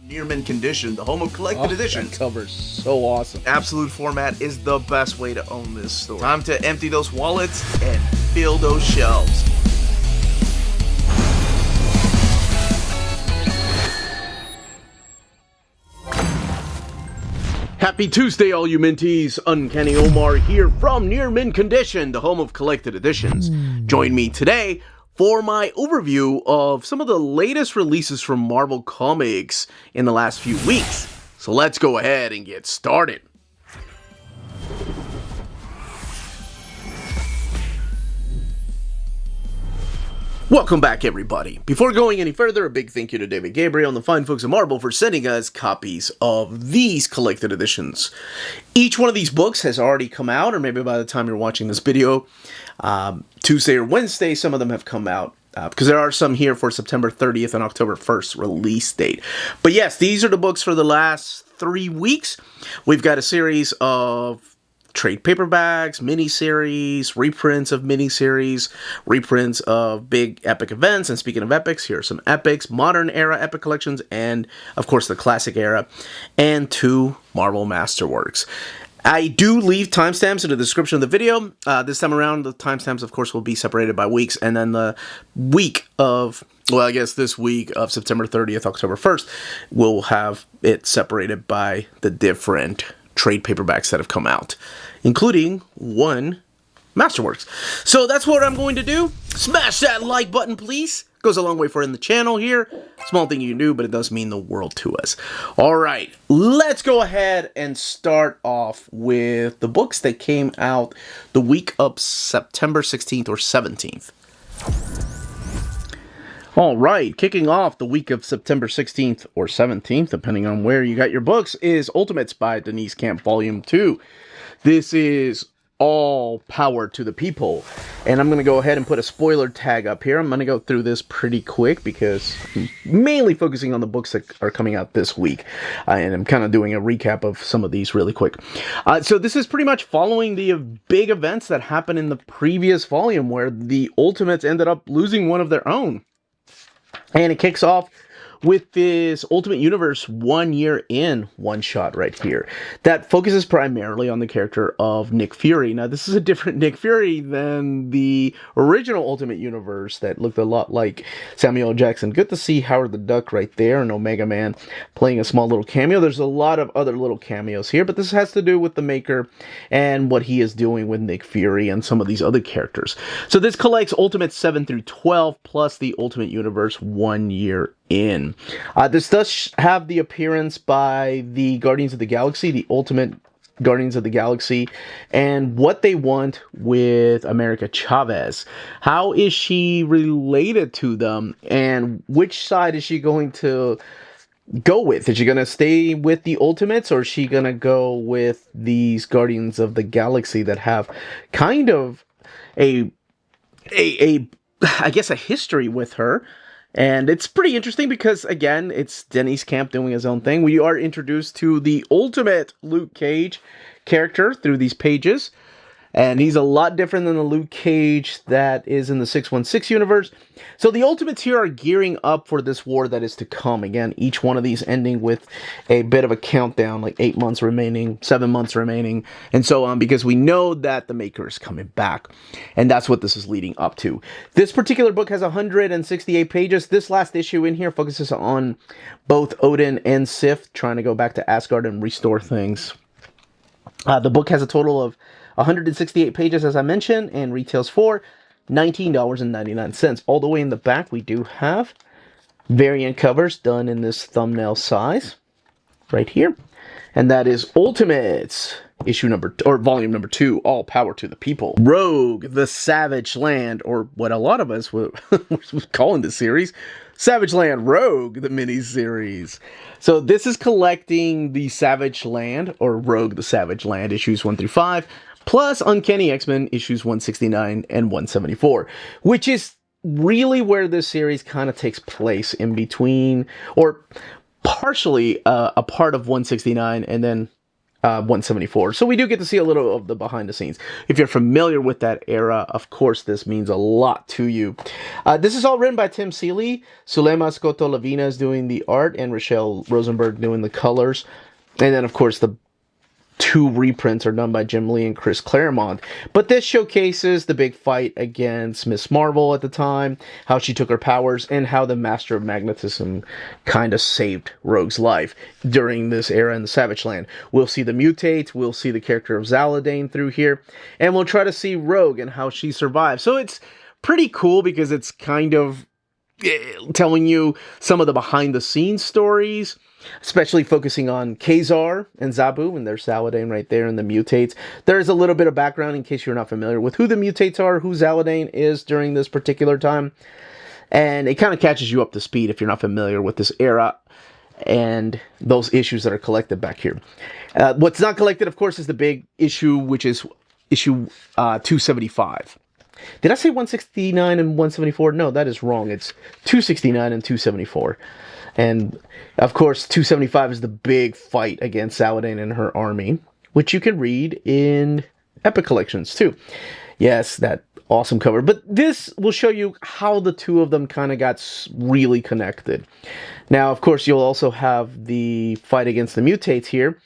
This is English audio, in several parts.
Near Mint Condition, the home of collected editions. That cover's so awesome. Absolute format is the best way to own this store. Time to empty those wallets and fill those shelves. Happy Tuesday, all you minties. Uncanny Omar here from Near Mint Condition, the home of collected editions. Join me today for my overview of some of the latest releases from Marvel Comics in the last few weeks. So let's go ahead and get started. Welcome back, everybody. Before going any further, a big thank you to David Gabriel and the fine folks at Marvel for sending us copies of these collected editions. Each one of these books has already come out, or maybe by the time you're watching this video, Tuesday or Wednesday, some of them have come out. Because there are some here for September 30th and October 1st release date. But yes, these are the books for the last 3 weeks. We've got a series of trade paperbacks, miniseries, reprints of miniseries, reprints of big epic events. And speaking of epics, here are some epics, modern era epic collections, and of course the classic era, and 2 Marvel Masterworks. I do leave timestamps in the description of the video. This time around, the timestamps, of course, will be separated by weeks. And then the week of, well, I guess this week of September 30th, October 1st, we'll have it separated by the different trade paperbacks that have come out, including 1 Masterworks. So that's what I'm going to do. Smash that like button, please. Goes a long way for in the channel here. Small thing you can do, but it does mean the world to us. All right, let's go ahead and start off with the books that came out the week of September 16th or 17th. All right, kicking off the week of September 16th or 17th, depending on where you got your books, is Ultimates by Denise Camp Volume 2. This is all power to the people. And I'm going to go ahead and put a spoiler tag up here. I'm going to go through this pretty quick because I'm mainly focusing on the books that are coming out this week. And I'm kind of doing a recap of some of these really quick. So this is pretty much following the big events that happened in the previous volume where the Ultimates ended up losing one of their own. And it kicks off with this Ultimate Universe 1 year in one-shot right here that focuses primarily on the character of Nick Fury. Now, this is a different Nick Fury than the original Ultimate Universe that looked a lot like Samuel L. Jackson. Good to see Howard the Duck right there and Omega Man playing a small little cameo. There's a lot of other little cameos here, but this has to do with the maker and what he is doing with Nick Fury and some of these other characters. So this collects Ultimates 7 through 12 plus the Ultimate Universe 1 year in. This does have the appearance by the Guardians of the Galaxy, the Ultimate Guardians of the Galaxy, and what they want with America Chavez. How is she related to them, and which side is she going to go with? Is she going to stay with the Ultimates, or is she going to go with these Guardians of the Galaxy that have kind of I guess a history with her? And it's pretty interesting because, again, it's Denise Camp doing his own thing. We are introduced to the ultimate Luke Cage character through these pages. And he's a lot different than the Luke Cage that is in the 616 universe. So the Ultimates here are gearing up for this war that is to come. Again, each one of these ending with a bit of a countdown, like 8 months remaining, 7 months remaining, and so on, because we know that the Maker is coming back. And that's what this is leading up to. This particular book has 168 pages. This last issue in here focuses on both Odin and Sif trying to go back to Asgard and restore things. The book has a total of 168 pages, as I mentioned, and retails for $19.99. All the way in the back, we do have variant covers done in this thumbnail size right here. And that is Ultimates, volume number 2, All Power to the People. Rogue, the Savage Land, or what a lot of us were calling this series, Savage Land Rogue, the mini-series. So this is collecting the Savage Land, or Rogue, the Savage Land, issues 1 through 5, plus Uncanny X-Men issues 169 and 174, which is really where this series kind of takes place in between, or partially a part of 169 and then 174. So we do get to see a little of the behind the scenes. If you're familiar with that era, of course, this means a lot to you. This is all written by Tim Seeley. Sulema Scotto-Lavina is doing the art, and Rochelle Rosenberg doing the colors. And then, of course, the 2 reprints are done by Jim Lee and Chris Claremont. But this showcases the big fight against Miss Marvel at the time, how she took her powers, and how the Master of Magnetism kind of saved Rogue's life during this era in the Savage Land. We'll see the mutates, we'll see the character of Zaladane through here, and we'll try to see Rogue and how she survived. So it's pretty cool because it's kind of telling you some of the behind-the-scenes stories, especially focusing on Kazar and Zabu, and there's Zaladane right there, and the mutates. There's a little bit of background in case you're not familiar with who the mutates are, who Zaladane is during this particular time, and it kind of catches you up to speed if you're not familiar with this era and those issues that are collected back here. What's not collected, of course, is the big issue, which is issue 275. Did I say 169 and 174? No, that is wrong. It's 269 and 274. And, of course, 275 is the big fight against Zaladane and her army, which you can read in Epic Collections, too. Yes, that awesome cover. But this will show you how the two of them kind of got really connected. Now, of course, you'll also have the fight against the mutates here,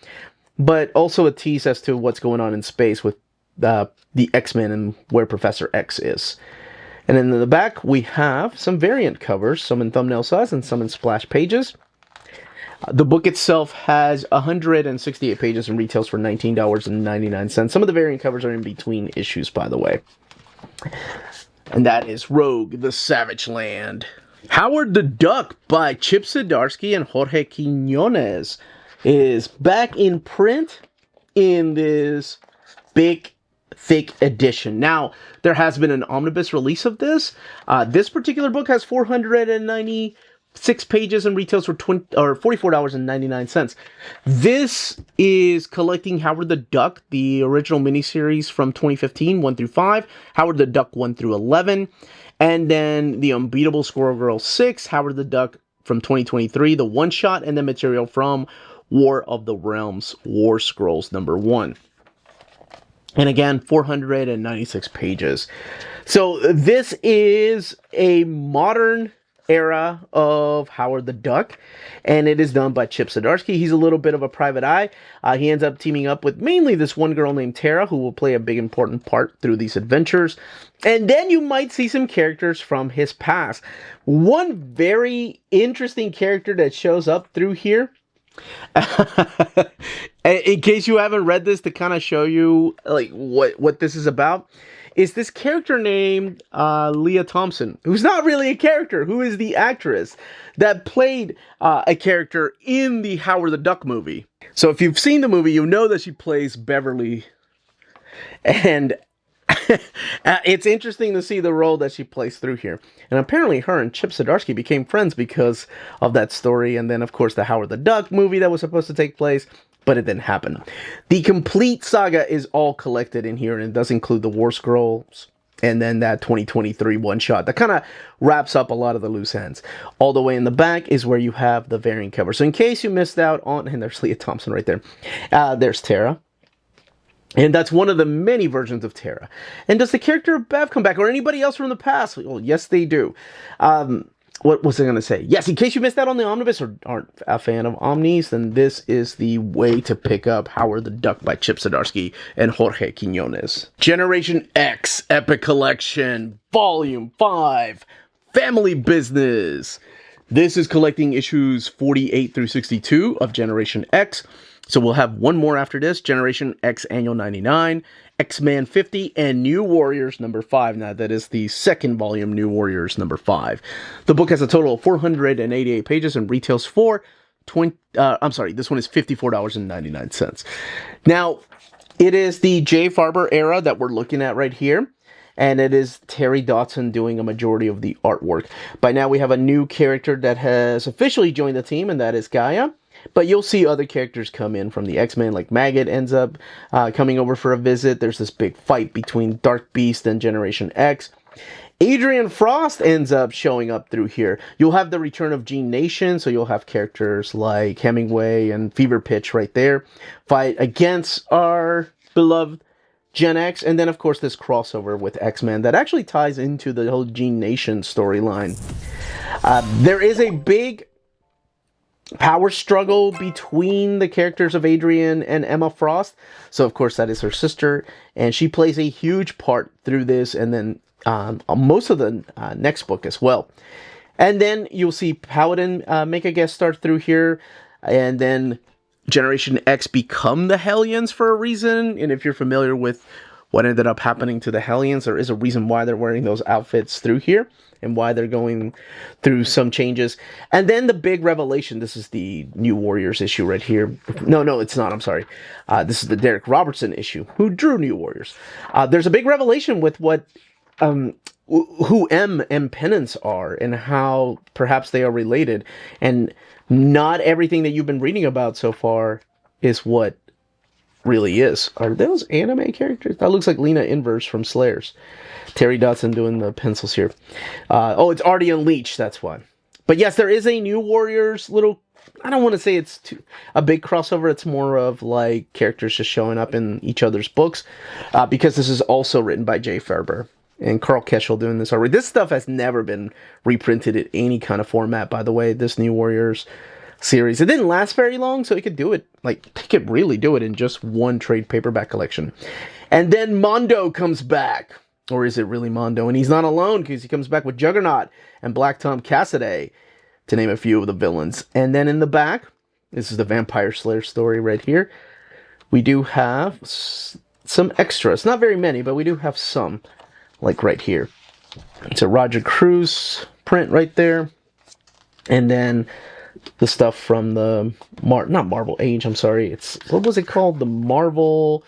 but also a tease as to what's going on in space with the X-Men and where Professor X is. And then in the back, we have some variant covers, some in thumbnail size and some in splash pages. The book itself has 168 pages and retails for $19.99. Some of the variant covers are in between issues, by the way. And that is Rogue, the Savage Land. Howard the Duck by Chip Zdarsky and Jorge Quiñones is back in print in this big thick edition. Now, there has been an omnibus release of this. This particular book has 496 pages and retails for $44.99. This is collecting Howard the Duck, the original miniseries from 2015, 1 through 5, Howard the Duck 1 through 11, and then the Unbeatable Squirrel Girl 6, Howard the Duck from 2023, the one-shot, and then material from War of the Realms, War Scrolls number 1. And again, 496 pages. So this is a modern era of Howard the Duck, and it is done by Chip Zdarsky. He's a little bit of a private eye. He ends up teaming up with mainly this one girl named Tara, who will play a big important part through these adventures. And then you might see some characters from his past. One very interesting character that shows up through here, in case you haven't read this, to kind of show you like what this is about, is this character named Leah Thompson, who's not really a character, who is the actress that played a character in the Howard the Duck movie. So if you've seen the movie, you know that she plays Beverly, and it's interesting to see the role that she plays through here. And apparently her and Chip Zdarsky became friends because of that story. And then, of course, the Howard the Duck movie that was supposed to take place, but it didn't happen. The complete saga is all collected in here, and it does include the War Scrolls and then that 2023 one-shot that kind of wraps up a lot of the loose ends. All the way in the back is where you have the variant cover. So in case you missed out on, and there's Leah Thompson right there, there's Tara. And that's one of the many versions of Tara. And does the character of Bev come back, or anybody else from the past? Well, yes, they do. What was I going to say? Yes, in case you missed out on the omnibus or aren't a fan of omnis, then this is the way to pick up Howard the Duck by Chip Zdarsky and Jorge Quiñones. Generation X Epic Collection, Volume 5, Family Business. This is collecting issues 48 through 62 of Generation X. So we'll have one more after this, Generation X Annual 99, X-Men 50, and New Warriors number 5. Now, that is the second volume, New Warriors number 5. The book has a total of 488 pages and retails for this one is $54.99. Now, it is the Jay Farber era that we're looking at right here. And it is Terry Dodson doing a majority of the artwork. By now, we have a new character that has officially joined the team, and that is Gaia. But you'll see other characters come in from the X-Men, like Maggot ends up coming over for a visit. There's this big fight between Dark Beast and Generation X. Adrian Frost ends up showing up through here. You'll have the return of Gene Nation, so you'll have characters like Hemingway and Fever Pitch right there fight against our beloved Gen X, and then of course this crossover with X-Men that actually ties into the whole Gene Nation storyline. There is a big power struggle between the characters of Adrian and Emma Frost. So of course that is her sister, and she plays a huge part through this, and then most of the next book as well. And then you'll see Paladin make a guest star through here, and then Generation X become the Hellions for a reason. And if you're familiar with what ended up happening to the Hellions, there is a reason why they're wearing those outfits through here and why they're going through some changes. And then the big revelation, this is the New Warriors issue right here. No, it's not, I'm sorry. This is the Derek Robertson issue, who drew New Warriors. There's a big revelation with what who M and Penance are and how perhaps they are related. And not everything that you've been reading about so far is what really is. Are those anime characters? That looks like Lena Inverse from Slayers. Terry Dodson doing the pencils here. Oh, it's Artie Unleashed, that's why. But yes, there is a New Warriors little... I don't want to say it's a big crossover. It's more of like characters just showing up in each other's books. Because this is also written by Jay Faerber and Carl Keschel doing this already. This stuff has never been reprinted in any kind of format, by the way, this New Warriors series. It didn't last very long, so he could do it, like, he could really do it in just one trade paperback collection. And then Mondo comes back. Or is it really Mondo? And he's not alone, because he comes back with Juggernaut and Black Tom Cassidy, to name a few of the villains. And then in the back, this is the Vampire Slayer story right here. We do have some extras. Not very many, but we do have some. Like right here. It's a Roger Cruz print right there. And then the stuff from the not Marvel Age, I'm sorry. It's, what was it called? The Marvel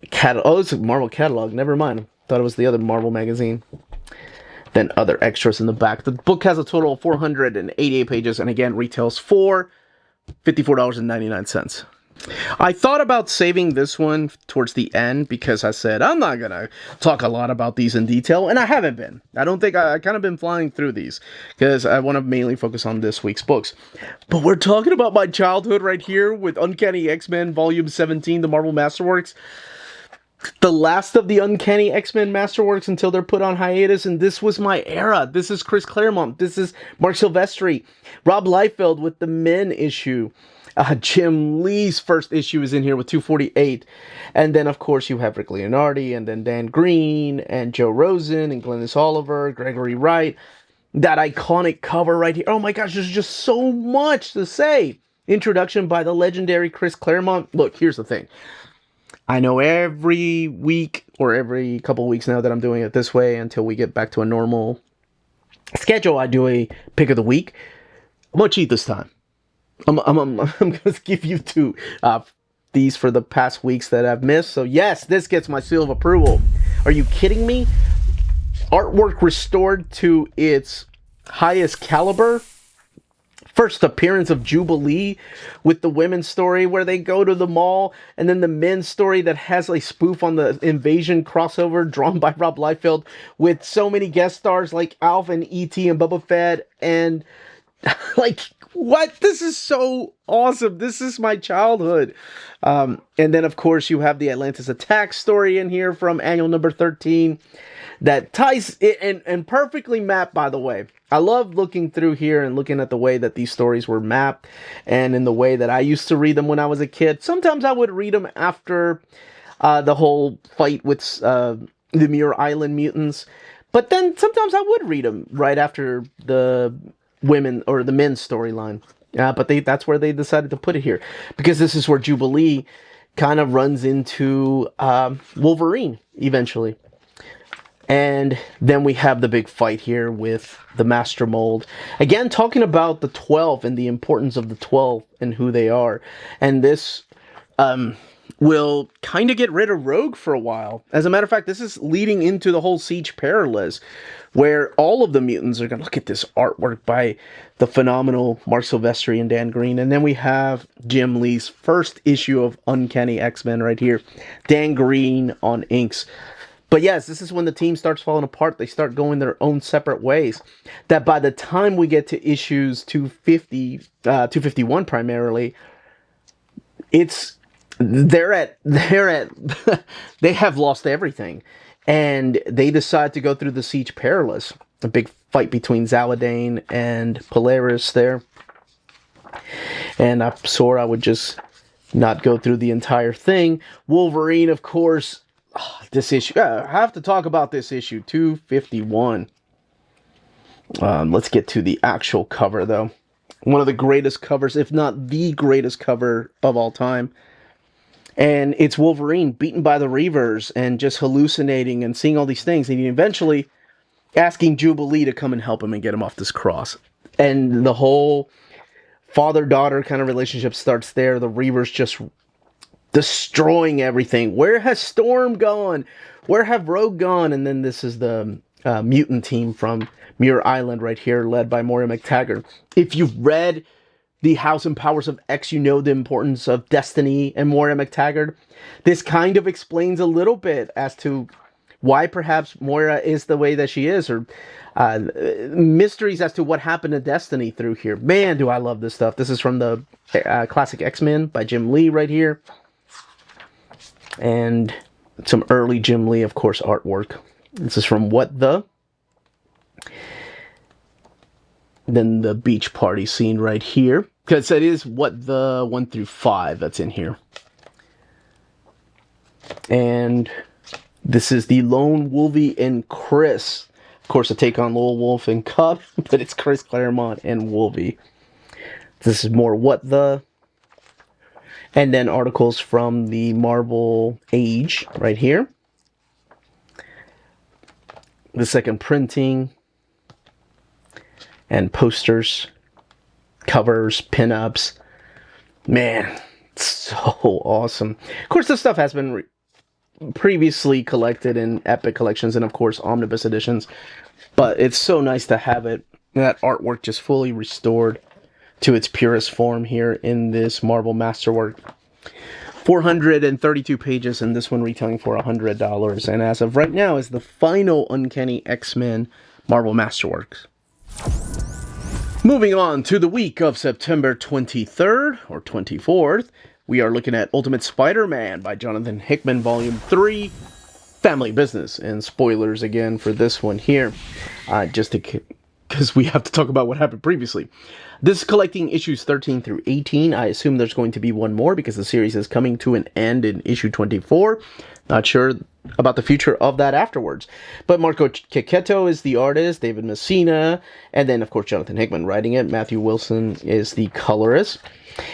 catalog. Oh, it's a Marvel catalog. Never mind. Thought it was the other Marvel magazine. Then other extras in the back. The book has a total of 488 pages, and again retails for $54.99. I thought about saving this one towards the end because I said I'm not gonna talk a lot about these in detail, and I haven't been. I don't think I kind of been flying through these because I want to mainly focus on this week's books. But we're talking about my childhood right here with Uncanny X-Men Volume 17, the Marvel Masterworks. The last of the Uncanny X-Men Masterworks until they're put on hiatus, and this was my era. This is Chris Claremont. This is Mark Silvestri. Rob Liefeld with the Men issue. Jim Lee's first issue is in here with 248. And then, of course, you have Rick Leonardi, and then Dan Green, and Joe Rosen, and Glennis Oliver, Gregory Wright. That iconic cover right here. Oh my gosh, there's just so much to say. Introduction by the legendary Chris Claremont. Look, here's the thing. I know every week, or every couple of weeks now that I'm doing it this way until we get back to a normal schedule, I do a pick of the week. I'm going to cheat this time. I'm going to give you two these for the past weeks that I've missed. So yes, this gets my seal of approval. Are you kidding me? Artwork restored to its highest caliber. First appearance of Jubilee with the women's story where they go to the mall, and then the men's story that has a spoof on the Invasion crossover drawn by Rob Liefeld with so many guest stars like Alf and E.T. and Boba Fett, and like, what? This is so awesome. This is my childhood. And then, of course, you have the Atlantis Attack story in here from annual number 13 that ties it, and perfectly mapped, by the way. I love looking through here and looking at the way that these stories were mapped and in the way that I used to read them when I was a kid. Sometimes I would read them after the whole fight with the Muir Island mutants. But then sometimes I would read them right after the women or the men's storyline. But that's where they decided to put it here. Because this is where Jubilee kind of runs into Wolverine eventually. And then we have the big fight here with the Master Mold. Again, talking about the 12 and the importance of the 12 and who they are. And this will kind of get rid of Rogue for a while. As a matter of fact, this is leading into the whole Siege Perilous, where all of the mutants are going to look at this artwork by the phenomenal Mark Silvestri and Dan Green. And then we have Jim Lee's first issue of Uncanny X-Men right here. Dan Green on inks. But yes, this is when the team starts falling apart. They start going their own separate ways. That by the time we get to issues 250, 251 primarily, they have lost everything, and they decide to go through the Siege Perilous, a big fight between Zaladane and Polaris there. And I swore I would just not go through the entire thing. Wolverine, of course, this issue. I have to talk about this issue 251. Let's get to the actual cover, though. One of the greatest covers, if not the greatest cover of all time. And it's Wolverine beaten by the Reavers and just hallucinating and seeing all these things. And eventually asking Jubilee to come and help him and get him off this cross. And the whole father-daughter kind of relationship starts there. The Reavers just destroying everything. Where has Storm gone? Where have Rogue gone? And then this is the mutant team from Muir Island right here, led by Moira McTaggart. If you've read The House and Powers of X, you know the importance of Destiny and Moira McTaggart. This kind of explains a little bit as to why perhaps Moira is the way that she is, or mysteries as to what happened to Destiny through here. Man, do I love this stuff. This is from the Classic X-Men by Jim Lee right here. And some early Jim Lee, of course, artwork. This is from What The? Then the beach party scene right here. Because it is What The 1 through 5 that's in here. And this is the Lone Wolvie and Chris. Of course, a take on Lone Wolf and Cub, but it's Chris Claremont and Wolvie. This is more What The. And then articles from the Marvel Age right here. The second printing. And posters, covers, pinups. Man, it's so awesome. Of course, this stuff has been previously collected in Epic Collections and, of course, Omnibus Editions. But it's so nice to have it, that artwork just fully restored to its purest form here in this Marvel Masterwork. 432 pages, and this one retailing for $100. And as of right now, is the final Uncanny X-Men Marvel Masterworks. Moving on to the week of September 23rd or 24th, we are looking at Ultimate Spider-Man by Jonathan Hickman, Volume 3, Family Business. And spoilers again for this one here, just because we have to talk about what happened previously. This is collecting issues 13 through 18. I assume there's going to be one more because the series is coming to an end in issue 24. Not sure about the future of that afterwards. But Marco Checchetto is the artist, David Messina, and then, of course, Jonathan Hickman writing it. Matthew Wilson is the colorist.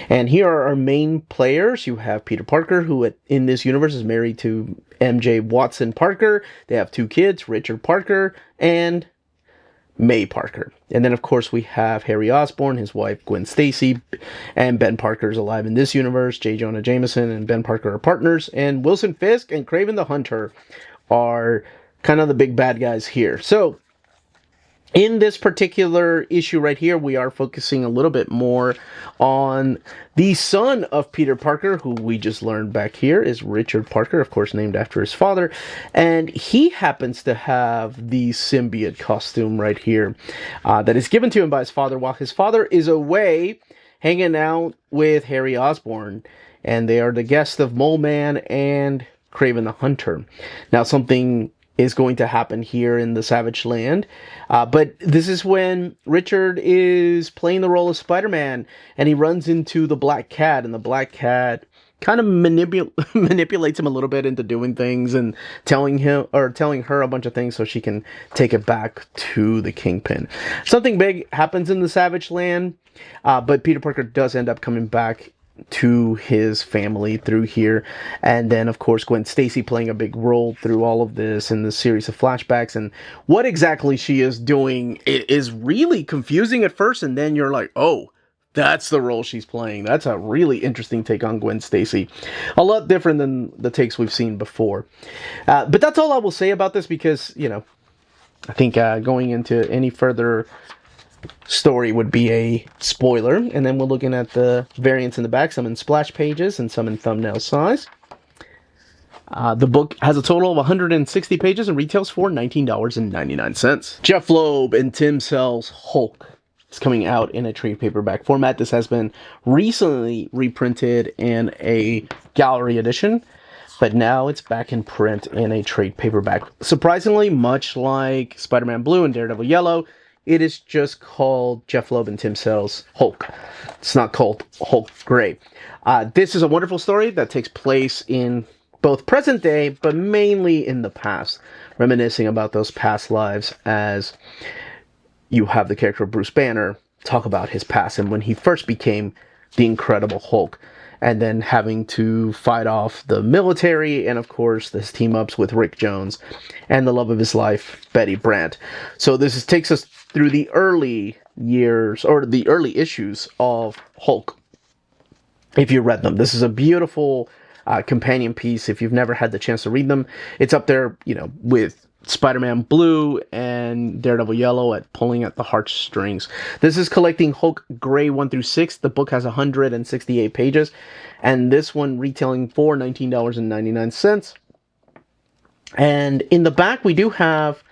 And here are our main players. You have Peter Parker, who in this universe is married to MJ Watson Parker. They have 2 kids, Richard Parker and May Parker. And then, of course, we have Harry Osborn, his wife Gwen Stacy, and Ben Parker is alive in this universe. J. Jonah Jameson and Ben Parker are partners, and Wilson Fisk and Kraven the Hunter are kind of the big bad guys here. So, in this particular issue right here, we are focusing a little bit more on the son of Peter Parker, who we just learned back here is Richard Parker, of course, named after his father. And he happens to have the symbiote costume right here that is given to him by his father while his father is away hanging out with Harry Osborn. And they are the guests of Mole Man and Kraven the Hunter. Now, something is going to happen here in the Savage Land. But this is when Richard is playing the role of Spider-Man, and he runs into the Black Cat, and the Black Cat kind of manipulates him a little bit into doing things and telling her a bunch of things so she can take it back to the Kingpin. Something big happens in the Savage Land, but Peter Parker does end up coming back to his family through here. And then, of course, Gwen Stacy playing a big role through all of this in the series of flashbacks. And what exactly she is doing is really confusing at first, and then you're like, oh, that's the role she's playing. That's a really interesting take on Gwen Stacy. A lot different than the takes we've seen before. But that's all I will say about this because, you know, I think going into any further story would be a spoiler. And then we're looking at the variants in the back, some in splash pages and some in thumbnail size. The book has a total of 160 pages and retails for $19.99. Jeff Loeb and Tim Sell's Hulk is coming out in a trade paperback format. This has been recently reprinted in a gallery edition, but now it's back in print in a trade paperback. Surprisingly, much like Spider-Man Blue and Daredevil Yellow, it is just called Jeff Loeb and Tim Sell's Hulk. It's not called Hulk Gray. This is a wonderful story that takes place in both present day, but mainly in the past, reminiscing about those past lives as you have the character of Bruce Banner talk about his past and when he first became the Incredible Hulk, and then having to fight off the military and, of course, this team-ups with Rick Jones and the love of his life, Betty Brant. So this takes us through the early years, or the early issues of Hulk, if you read them. This is a beautiful companion piece. If you've never had the chance to read them, it's up there, with Spider-Man Blue and Daredevil Yellow at pulling at the heartstrings. This is collecting Hulk Gray 1 through 6. The book has 168 pages, and this one retailing for $19.99. And in the back, we do have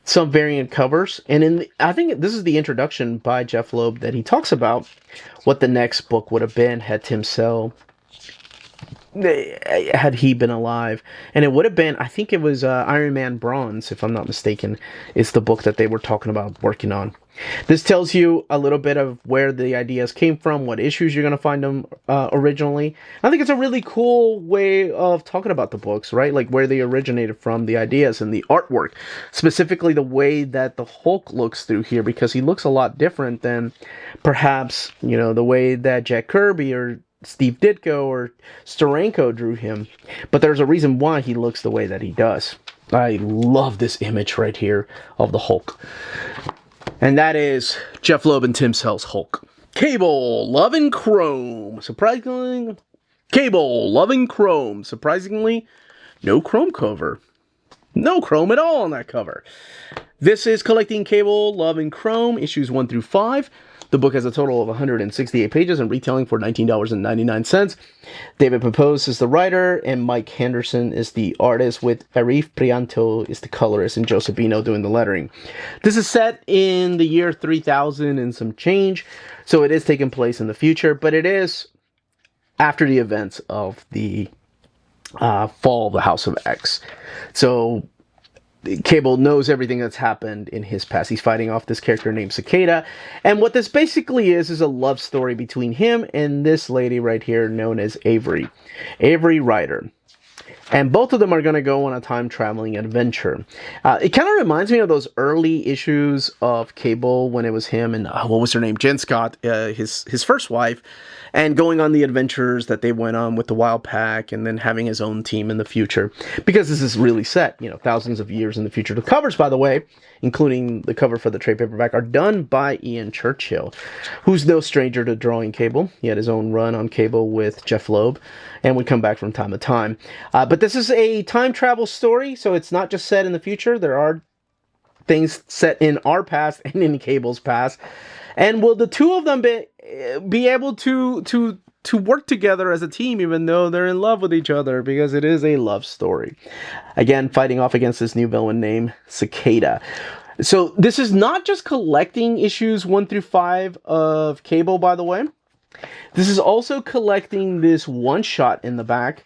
some variant covers, and I think this is the introduction by Jeff Loeb that he talks about what the next book would have been had had he been alive. And it would have been, I think it was Iron Man Bronze, if I'm not mistaken, is the book that they were talking about working on. This tells you a little bit of where the ideas came from, what issues you're going to find them originally. I think it's a really cool way of talking about the books, right? Like where they originated from, the ideas and the artwork. Specifically the way that the Hulk looks through here, because he looks a lot different than perhaps, the way that Jack Kirby or Steve Ditko or Steranko drew him. But there's a reason why he looks the way that he does. I love this image right here of the Hulk. And that is Jeff Loeb and Tim Sell's Hulk. Cable, Love and Chrome. Surprisingly, Cable, Love and Chrome. Surprisingly, no Chrome cover. No Chrome at all on that cover. This is collecting Cable, Love and Chrome, issues 1 through 5. The book has a total of 168 pages and retailing for $19.99. David Pepose is the writer, and Mike Henderson is the artist, with Arif Prianto is the colorist, and Joe Sabino doing the lettering. This is set in the year 3000 and some change, so it is taking place in the future, but it is after the events of the fall of the House of X. So Cable knows everything that's happened in his past. He's fighting off this character named Cicada. And what this basically is a love story between him and this lady right here known as Avery. Avery Ryder. And both of them are going to go on a time-traveling adventure. It kind of reminds me of those early issues of Cable when it was him and, what was her name? Jen Scott, his first wife, and going on the adventures that they went on with the Wild Pack and then having his own team in the future. Because this is really set, thousands of years in the future. The covers, by the way, including the cover for the trade paperback, are done by Ian Churchill, who's no stranger to drawing Cable. He had his own run on Cable with Jeff Loeb, and would come back from time to time. But this is a time travel story, so it's not just set in the future. There are things set in our past and in Cable's past. And will the two of them be able to work together as a team, even though they're in love with each other? Because it is a love story. Again, fighting off against this new villain named Cicada. So this is not just collecting issues 1 through 5 of Cable, by the way. This is also collecting this one-shot in the back.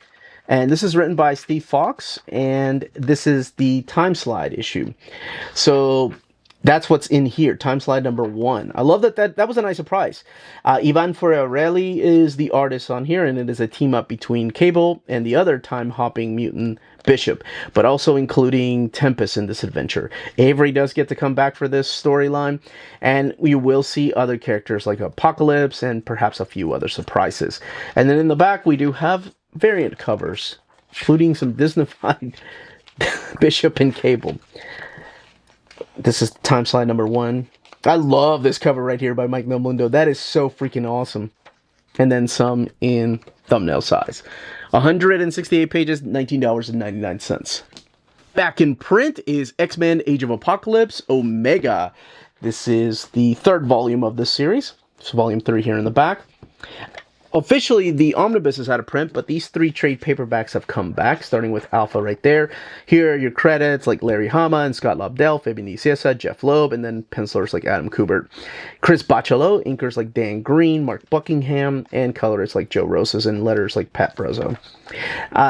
And this is written by Steve Fox. And this is the Time Slide issue. So that's what's in here, Time Slide number 1. I love that was a nice surprise. Ivan Fiorelli is the artist on here, and it is a team-up between Cable and the other time-hopping mutant Bishop, but also including Tempest in this adventure. Avery does get to come back for this storyline, and we will see other characters like Apocalypse and perhaps a few other surprises. And then in the back, we do have variant covers, including some Disney-fied Bishop and Cable. This is Time Slide number 1. I love this cover right here by Mike Melmundo. That is so freaking awesome. And then some in thumbnail size. 168 pages, $19.99. Back in print is X-Men Age of Apocalypse Omega. This is the 3rd volume of this series. It's volume 3 here in the back. Officially, the omnibus is out of print, but these 3 trade paperbacks have come back, starting with Alpha right there. Here are your credits like Larry Hama and Scott Lobdell, Fabian Nicieza, Jeff Loeb, and then pencilers like Adam Kubert. Chris Bachelot, inkers like Dan Green, Mark Buckingham, and colorists like Joe Rosas, and letters like Pat Brozzo.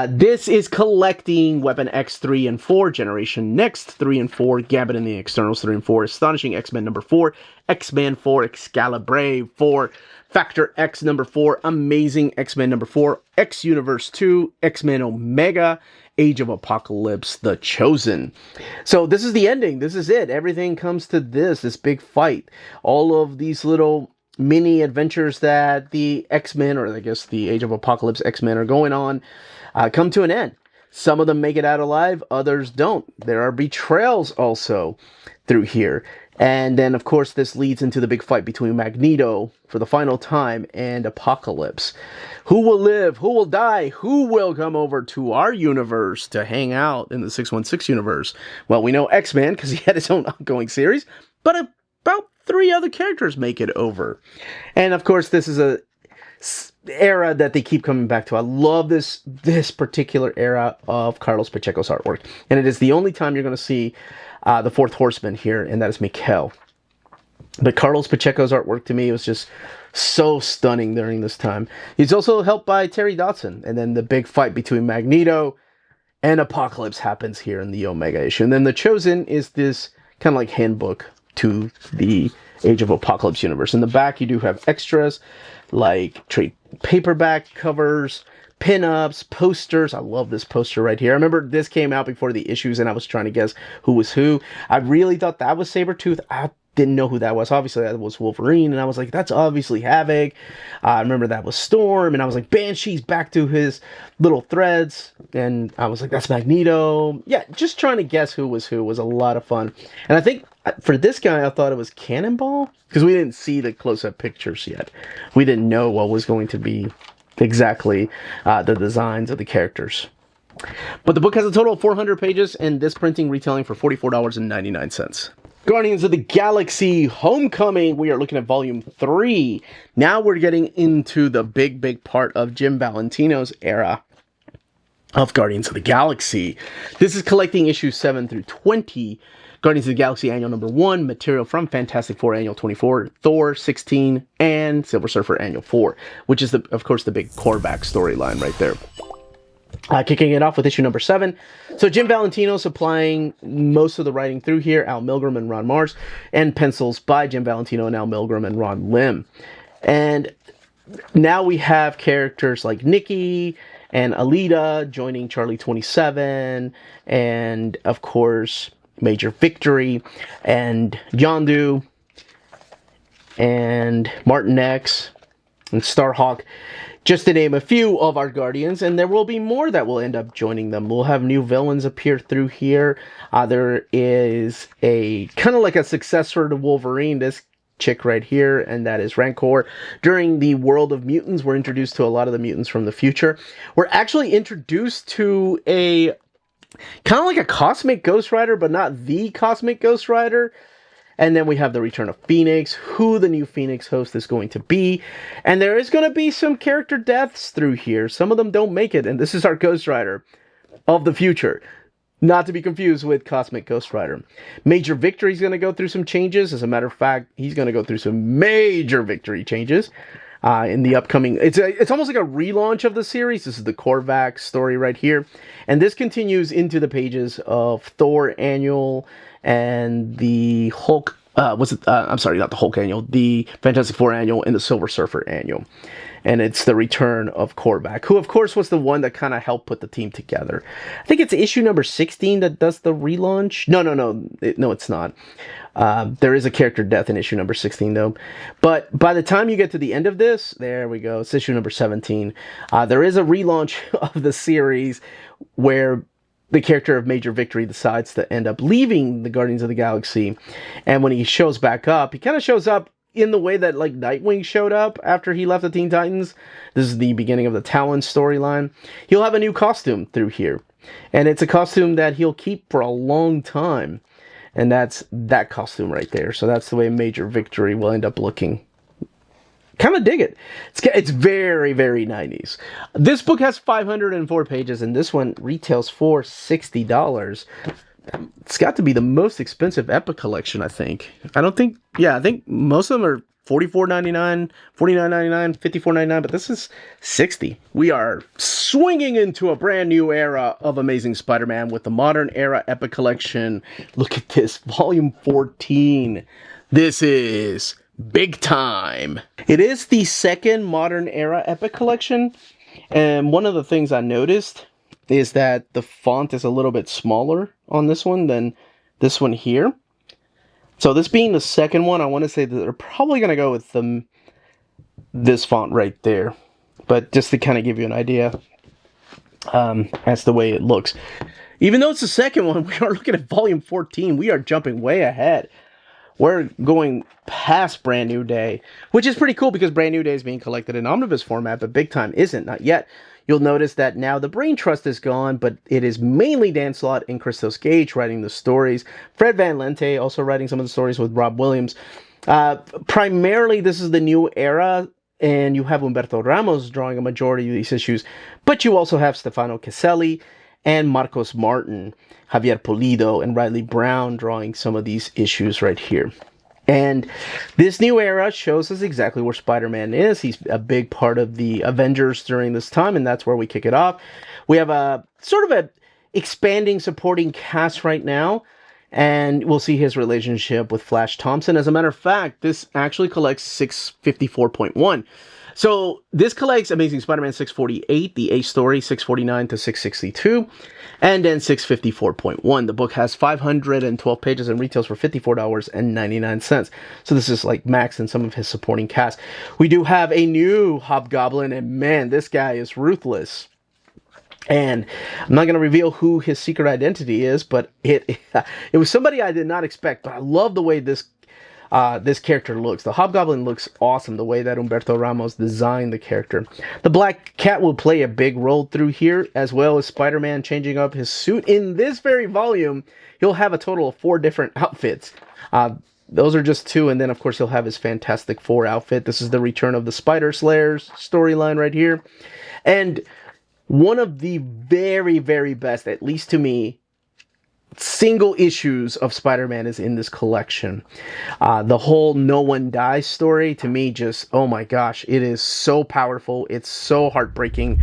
This is collecting Weapon X 3 and 4, Generation Next 3 and 4, Gambit and the Externals 3 and 4, Astonishing X-Men number 4, X-Men 4, Excalibur 4, Factor X number 4, Amazing X-Men number 4, X-Universe 2, X-Men Omega, Age of Apocalypse, The Chosen. So this is the ending. This is it. Everything comes to this big fight. All of these little mini adventures that the X-Men, or I guess the Age of Apocalypse X-Men are going on, come to an end. Some of them make it out alive, others don't. There are betrayals also through here. And then, of course, this leads into the big fight between Magneto for the final time and Apocalypse. Who will live? Who will die? Who will come over to our universe to hang out in the 616 universe? Well, we know X-Men because he had his own ongoing series, but about 3 other characters make it over. And, of course, this is a era that they keep coming back to. I love this particular era of Carlos Pacheco's artwork. And it is the only time you're going to see the 4th Horseman here, and that is Mikhail. But Carlos Pacheco's artwork to me was just so stunning during this time. He's also helped by Terry Dodson, and then the big fight between Magneto and Apocalypse happens here in the Omega issue. And then The Chosen is this kind of like handbook to the Age of Apocalypse universe. In the back, you do have extras like trade paperback covers, pinups, posters. I love this poster right here. I remember this came out before the issues and I was trying to guess who was who. I really thought that was Sabretooth. I didn't know who that was. Obviously, that was Wolverine, and I was like, that's obviously Havoc. I remember that was Storm, and I was like, Banshee's back to his little threads, and I was like, that's Magneto. Yeah, just trying to guess who was who was a lot of fun. And I think for this guy, I thought it was Cannonball, because we didn't see the close-up pictures yet. We didn't know what was going to be exactly the designs of the characters. But the book has a total of 400 pages, and this printing retailing for $44.99. Guardians of the Galaxy Homecoming. We are looking at volume 3. Now we're getting into the big part of Jim Valentino's era of Guardians of the Galaxy. This is collecting issues 7 through 20. Guardians of the Galaxy Annual Number 1, material from Fantastic Four Annual 24, Thor 16, and Silver Surfer Annual 4, which is, of course, the big Korvac storyline right there. Kicking it off with issue number 7. So Jim Valentino supplying most of the writing through here, Al Milgrom and Ron Mars, and pencils by Jim Valentino and Al Milgrom and Ron Lim. And now we have characters like Nikki and Alita joining Charlie 27, and of course Major Victory, and Yondu, and Martin X, and Starhawk, just to name a few of our Guardians, and there will be more that will end up joining them. We'll have new villains appear through here. There is a kind of like a successor to Wolverine, this chick right here, and that is Rancor. During the World of Mutants, we're introduced to a lot of the mutants from the future. We're actually introduced to a kind of like a Cosmic Ghost Rider, but not the Cosmic Ghost Rider. And then we have the return of Phoenix, who the new Phoenix host is going to be. And there is going to be some character deaths through here. Some of them don't make it, and this is our Ghost Rider of the future. Not to be confused with Cosmic Ghost Rider. Major Victory is going to go through some changes. As a matter of fact, he's going to go through some major Victory changes in the upcoming... It's almost like a relaunch of the series. This is the Korvac story right here. And this continues into the pages of Thor Annual and the Hulk... I'm sorry, not the Hulk Annual. The Fantastic Four Annual and the Silver Surfer Annual. And it's the return of Korvac, who, of course, was the one that kind of helped put the team together. I think it's issue number 16 that does the relaunch. No, it's not. There is a character death in issue number 16, though. But by the time you get to the end of this, there we go. It's issue number 17. There is a relaunch of the series where the character of Major Victory decides to end up leaving the Guardians of the Galaxy. And when he shows back up, he kind of shows up in the way that like Nightwing showed up after he left the Teen Titans. This is the beginning of the Talon storyline. He'll have a new costume through here. And it's a costume that he'll keep for a long time. And that's that costume right there. So that's the way Major Victory will end up looking kind of dig it. It's very, very 90s. This book has 504 pages, and this one retails for $60. It's got to be the most expensive Epic collection, I think. I think most of them are $44.99, $49.99, $54.99, but this is $60. We are swinging into a brand new era of Amazing Spider-Man with the Modern Era Epic Collection. Look at this, Volume 14. This is big time. It is the second Modern Era Epic Collection, and one of the things I noticed is that the font is a little bit smaller on this one than this one here. So this being the second one, I want to say that they're probably going to go with this font right there. But just to kind of give you an idea, that's the way it looks. Even though it's the second one, we are looking at Volume 14. We are jumping way ahead. We're going past Brand New Day, which is pretty cool because Brand New Day is being collected in omnibus format, but Big Time isn't, not yet. You'll notice that now the Brain Trust is gone, but it is mainly Dan Slott and Christos Gage writing the stories. Fred Van Lente also writing some of the stories with Rob Williams. Primarily, this is the new era, and you have Humberto Ramos drawing a majority of these issues, but you also have Stefano Caselli and Marcos Martin, Javier Pulido, and Riley Brown drawing some of these issues right here. And this new era shows us exactly where Spider-Man is. He's a big part of the Avengers during this time, and that's where we kick it off. We have a sort of a expanding supporting cast right now, and we'll see his relationship with Flash Thompson. As a matter of fact, this actually collects 654.1. So this collects Amazing Spider-Man 648, the A story 649 to 662, and then 654.1. The book has 512 pages and retails for $54.99. So this is like Max and some of his supporting cast. We do have a new Hobgoblin, and man, this guy is ruthless. And I'm not going to reveal who his secret identity is, but it was somebody I did not expect. But I love the way this character looks. The Hobgoblin looks awesome, the way that Humberto Ramos designed the character. The Black Cat will play a big role through here, as well as Spider-Man changing up his suit. In this very volume, he'll have a total of 4 different outfits. Those are just 2, and then, of course, he'll have his Fantastic Four outfit. This is the return of the Spider Slayers storyline right here. And one of the very, very best, at least to me, single issues of Spider-Man is in this collection. The whole No One Dies story, to me, just, oh my gosh, it is so powerful. It's so heartbreaking.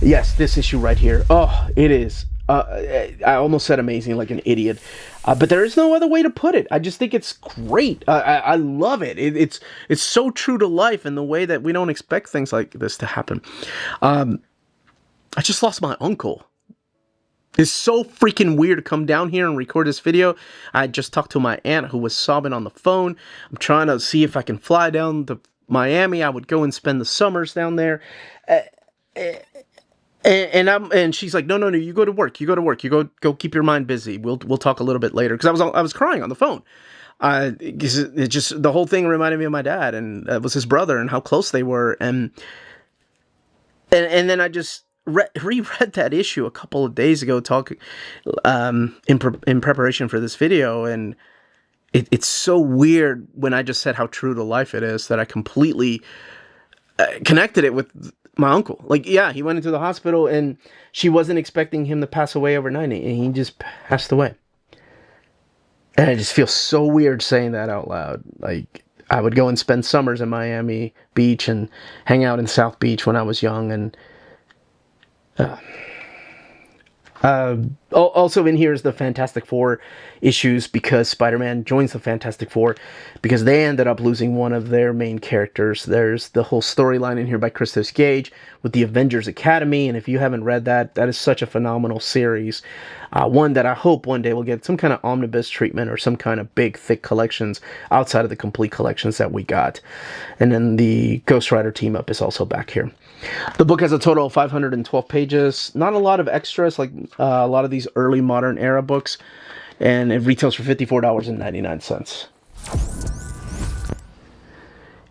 Yes, this issue right here. Oh, it is. I almost said amazing like an idiot. But there is no other way to put it. I just think it's great. I love it. It's so true to life in the way that we don't expect things like this to happen. I just lost my uncle. It's so freaking weird to come down here and record this video. I just talked to my aunt who was sobbing on the phone. I'm trying to see if I can fly down to Miami. I would go and spend the summers down there. And she's like, no, you go to work. You go keep your mind busy. We'll talk a little bit later. Because I was crying on the phone. It just, the whole thing reminded me of my dad, and it was his brother and how close they were. And then I just reread that issue a couple of days ago, in preparation for this video, and it's so weird when I just said how true to life it is that I completely connected it with my uncle. Like, yeah, he went into the hospital and she wasn't expecting him to pass away overnight, and he just passed away. And I just feel so weird saying that out loud. Like, I would go and spend summers in Miami Beach and hang out in South Beach when I was young, and also in here is the Fantastic Four issues, because Spider-Man joins the Fantastic Four because they ended up losing one of their main characters. There's the whole storyline in here by Christos Gage with the Avengers Academy, and if you haven't read that, that is such a phenomenal series. One that I hope one day will get some kind of omnibus treatment or some kind of big, thick collections outside of the complete collections that we got. And then the Ghost Rider team-up is also back here. The book has a total of 512 pages. Not a lot of extras like a lot of these early modern era books. And it retails for $54.99.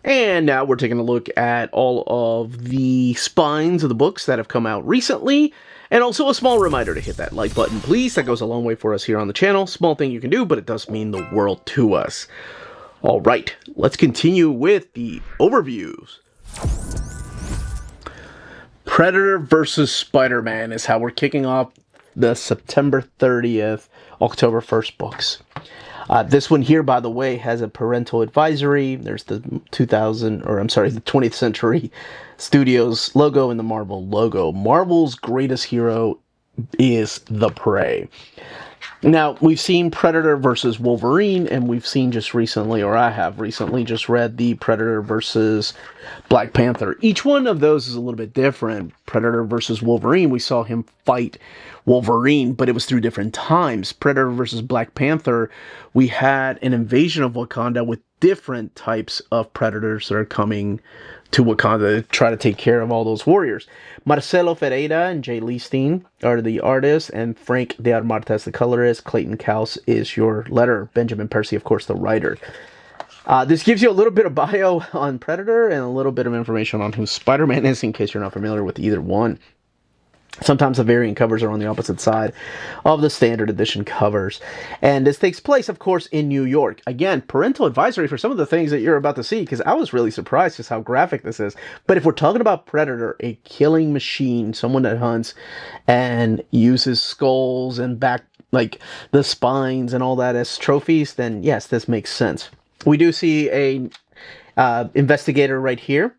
And now we're taking a look at all of the spines of the books that have come out recently. And also a small reminder to hit that like button, please. That goes a long way for us here on the channel. Small thing you can do, but it does mean the world to us. All right, let's continue with the overviews. Predator versus Spider-Man is how we're kicking off the September 30th, October 1st books. This one here, by the way, has a parental advisory. There's the 20th Century Studios logo and the Marvel logo. Marvel's greatest hero is the prey. Now, we've seen Predator versus Wolverine, and we've seen just recently, or I have recently just read the Predator versus Black Panther. Each one of those is a little bit different. Predator versus Wolverine, we saw him fight Wolverine, but it was through different times. Predator versus Black Panther, we had an invasion of Wakanda with different types of predators that are coming to Wakanda to try to take care of all those warriors. Marcelo Ferreira and Jay Leestein are the artists, and Frank de Armata is the colorist. Clayton Cowles is your letter. Benjamin Percy, of course, the writer. This gives you a little bit of bio on Predator and a little bit of information on who Spider-Man is, in case you're not familiar with either one. Sometimes the variant covers are on the opposite side of the standard edition covers. And this takes place, of course, in New York. Again, parental advisory for some of the things that you're about to see, because I was really surprised just how graphic this is. But if we're talking about Predator, a killing machine, someone that hunts and uses skulls and back, like the spines and all that as trophies, then yes, this makes sense. We do see a investigator right here.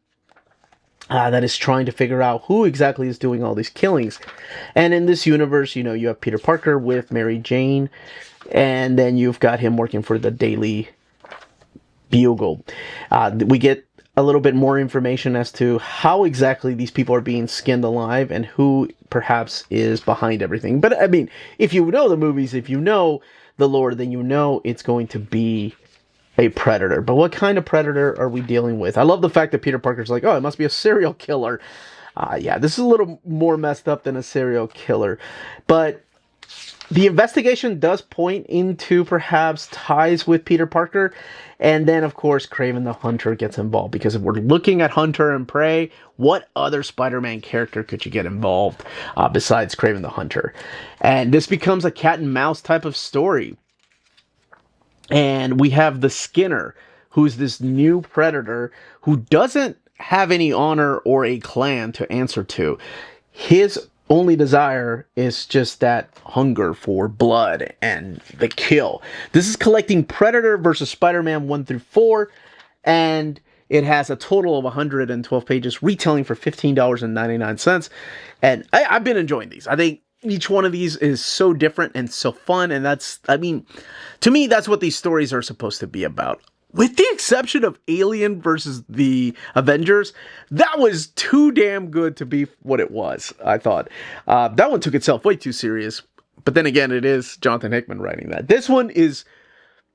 That is trying to figure out who exactly is doing all these killings. And in this universe, you know, you have Peter Parker with Mary Jane, and then you've got him working for the Daily Bugle. We get a little bit more information as to how exactly these people are being skinned alive and who perhaps is behind everything. But I mean, if you know the movies, if you know the lore, then you know it's going to be a predator. But what kind of predator are we dealing with? I love the fact that Peter Parker's like, oh, it must be a serial killer. Yeah, this is a little more messed up than a serial killer. But the investigation does point into perhaps ties with Peter Parker. And then, of course, Kraven the Hunter gets involved. Because if we're looking at Hunter and Prey, what other Spider-Man character could you get involved besides Kraven the Hunter? And this becomes a cat and mouse type of story. And we have the Skinner, who's this new predator who doesn't have any honor or a clan to answer to. His only desire is just that hunger for blood and the kill. This is collecting Predator versus Spider-Man 1 through 4, and it has a total of 112 pages, retailing for $15.99. And I've been enjoying these. I think each one of these is so different and so fun, and that's, I mean, to me, that's what these stories are supposed to be about. With the exception of Alien versus the Avengers, that was too damn good to be what it was, I thought. That one took itself way too serious, but then again, it is Jonathan Hickman writing that. This one is,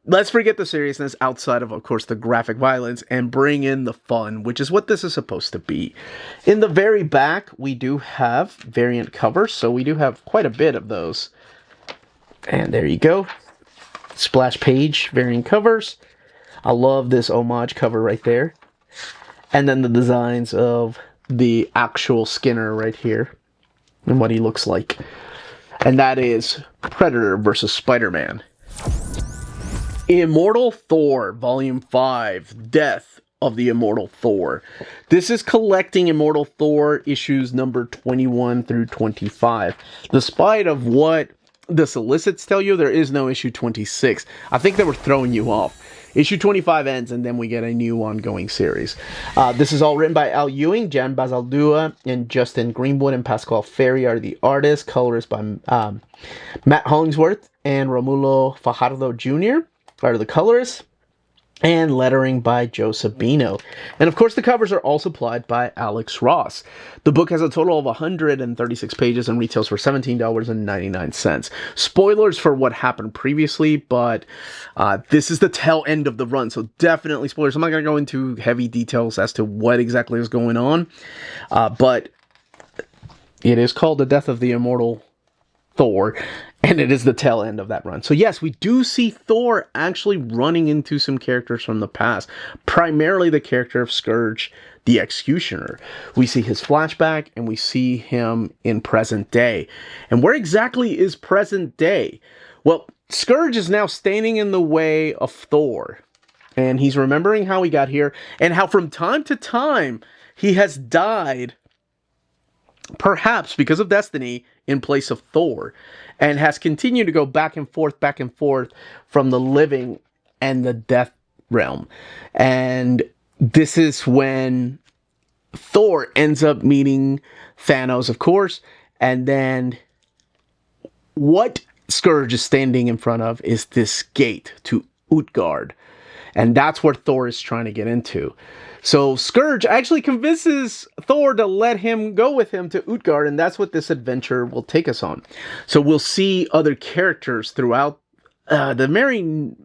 let's forget the seriousness outside of course, the graphic violence and bring in the fun, which is what this is supposed to be. In the very back, we do have variant covers, so we do have quite a bit of those. And there you go. Splash page variant covers. I love this homage cover right there. And then the designs of the actual Skinner right here and what he looks like. And that is Predator versus Spider-Man. Immortal Thor, Volume 5, Death of the Immortal Thor. This is collecting Immortal Thor issues number 21 through 25. Despite of what the solicits tell you, there is no issue 26. I think they were throwing you off. Issue 25 ends, and then we get a new ongoing series. This is all written by Al Ewing, Jan Bazaldua, and Justin Greenwood, and Pascal Ferry are the artists. Colors by Matt Hollingsworth and Romulo Fajardo Jr. are the colorists. And lettering by Joe Sabino. And of course, the covers are all supplied by Alex Ross. The book has a total of 136 pages and retails for $17.99. Spoilers for what happened previously, but this is the tail end of the run, so definitely spoilers. I'm not going to go into heavy details as to what exactly is going on, but it is called The Death of the Immortal Thor, and it is the tail end of that run. So yes, we do see Thor actually running into some characters from the past, primarily the character of Scourge the Executioner. We see his flashback, and we see him in present day. And where exactly is present day? Well, Scourge is now standing in the way of Thor, and he's remembering how he got here, and how from time to time, he has died, perhaps because of destiny, in place of Thor, and has continued to go back and forth from the living and the death realm. And this is when Thor ends up meeting Thanos, of course, and then what Scourge is standing in front of is this gate to Utgard. And that's where Thor is trying to get into. So Scourge actually convinces Thor to let him go with him to Utgard, and that's what this adventure will take us on. So we'll see other characters throughout the very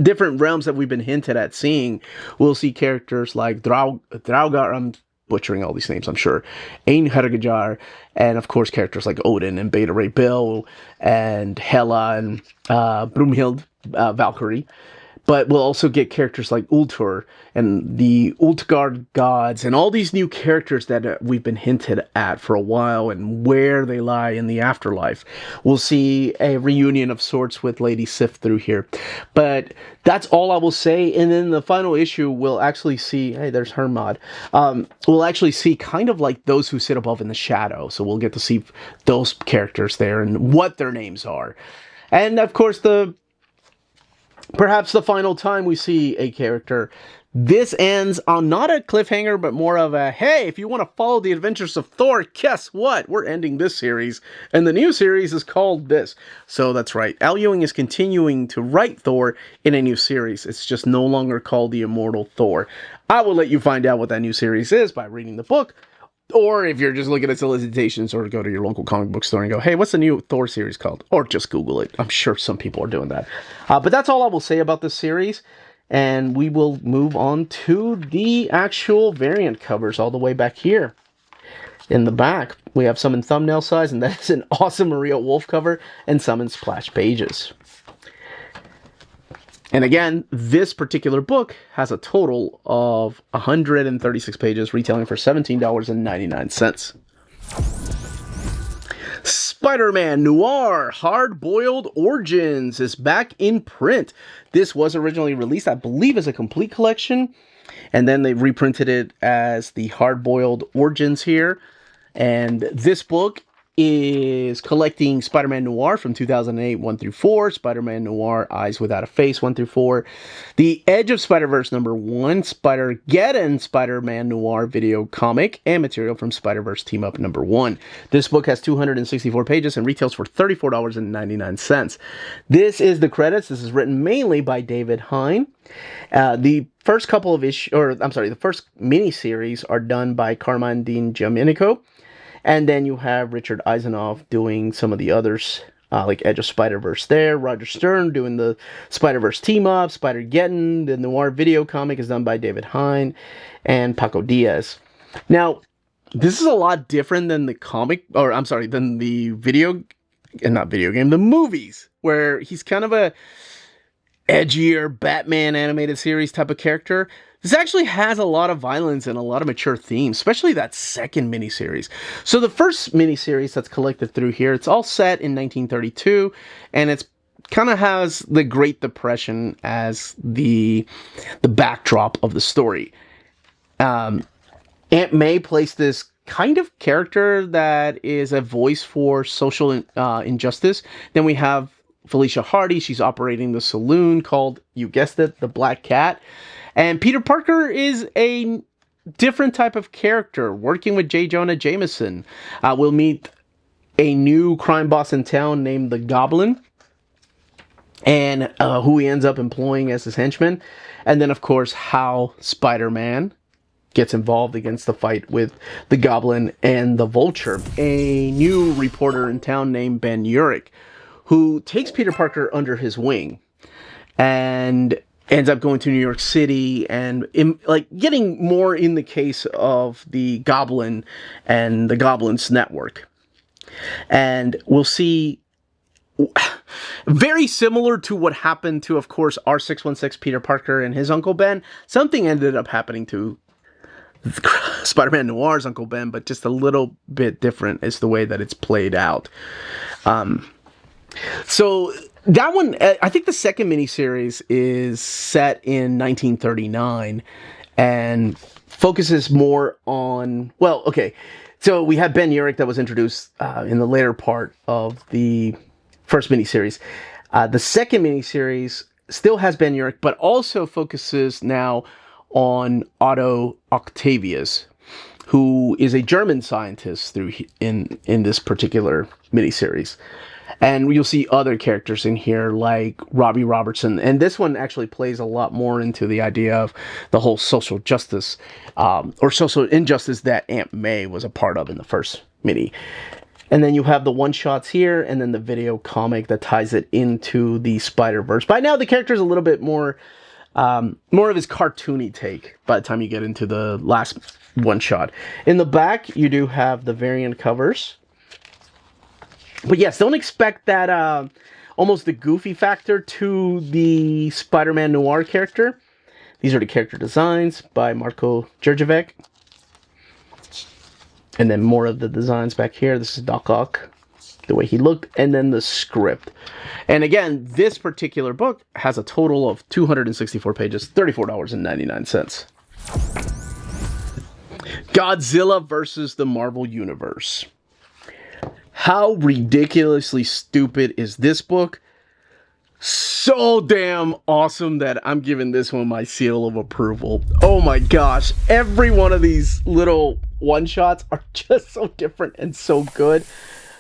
different realms that we've been hinted at seeing. We'll see characters like Draugr, I'm butchering all these names, I'm sure, Einherjar, and of course characters like Odin and Beta Ray Bill and Hela and Brunhild, Valkyrie. But we'll also get characters like Ultur and the Utgard gods and all these new characters that we've been hinted at for a while and where they lie in the afterlife. We'll see a reunion of sorts with Lady Sif through here. But that's all I will say. And then the final issue, we'll actually see, hey, there's Hermod. We'll actually see kind of like those who sit above in the shadow. So we'll get to see those characters there and what their names are. And of course, perhaps the final time we see a character. This ends on not a cliffhanger, but more of a, hey, if you want to follow the adventures of Thor, guess what? We're ending this series, and the new series is called this. So that's right. Al Ewing is continuing to write Thor in a new series. It's just no longer called the Immortal Thor. I will let you find out what that new series is by reading the book. Or if you're just looking at solicitations, or go to your local comic book store and go, hey, what's the new Thor series called? Or just Google it. I'm sure some people are doing that. But that's all I will say about this series. And we will move on to the actual variant covers all the way back here. In the back, we have some in thumbnail size, and that is an awesome Maria Wolf cover, and some in splash pages. And again, this particular book has a total of 136 pages, retailing for $17.99. Spider-Man Noir Hard-Boiled Origins is back in print. This was originally released, I believe, as a complete collection, and then they reprinted it as the Hard-Boiled Origins here. And this book is collecting Spider-Man Noir from 2008, 1 through 4, Spider-Man Noir Eyes Without a Face, 1 through 4, The Edge of Spider-Verse #1, Spider-Geddon Spider-Man Noir video comic, and material from Spider-Verse Team Up #1. This book has 264 pages and retails for $34.99. This is the credits. This is written mainly by David Hine. The first couple of the first mini-series are done by Carmine Di Giamenico. And then you have Richard Eisenoff doing some of the others, like Edge of Spider-Verse there. Roger Stern doing the Spider-Verse team-up. Spider-Geddon, the Noir video comic, is done by David Hine and Paco Diaz. Now, this is a lot different than the than the the movies, where he's kind of a edgier Batman animated series type of character. This actually has a lot of violence and a lot of mature themes, especially that second miniseries. So the first miniseries that's collected through here, it's all set in 1932, and it's kind of has the Great Depression as the backdrop of the story. Aunt May plays this kind of character that is a voice for social injustice. Then we have Felicia Hardy. She's operating the saloon called, you guessed it, the Black Cat. And Peter Parker is a different type of character, working with J. Jonah Jameson. We'll meet a new crime boss in town named the Goblin, and who he ends up employing as his henchman. And then, of course, how Spider-Man gets involved against the fight with the Goblin and the Vulture. A new reporter in town named Ben Urich, who takes Peter Parker under his wing and ends up going to New York City and getting more in the case of the Goblin and the Goblin's network. And we'll see, very similar to what happened to, of course, R616 Peter Parker and his Uncle Ben, something ended up happening to Spider-Man Noir's Uncle Ben, but just a little bit different is the way that it's played out. So that one, I think the second miniseries is set in 1939, and focuses more on, well, okay, so we have Ben Urich that was introduced in the later part of the first miniseries. The second miniseries still has Ben Urich, but also focuses now on Otto Octavius, who is a German scientist in this particular miniseries. And you'll see other characters in here like Robbie Robertson. And this one actually plays a lot more into the idea of the whole social justice or social injustice that Aunt May was a part of in the first mini. And then you have the one-shots here, and then the video comic that ties it into the Spider-Verse. By now, the character's a little bit more of his cartoony take by the time you get into the last one-shot. In the back, you do have the variant covers. But yes, don't expect that almost the goofy factor to the Spider-Man Noir character. These are the character designs by Marko Djurdjevic. And then more of the designs back here. This is Doc Ock, the way he looked, and then the script. And again, this particular book has a total of 264 pages, $34.99. Godzilla versus the Marvel Universe. How ridiculously stupid is this book? So damn awesome that I'm giving this one my seal of approval. Oh my gosh, every one of these little one-shots are just so different and so good.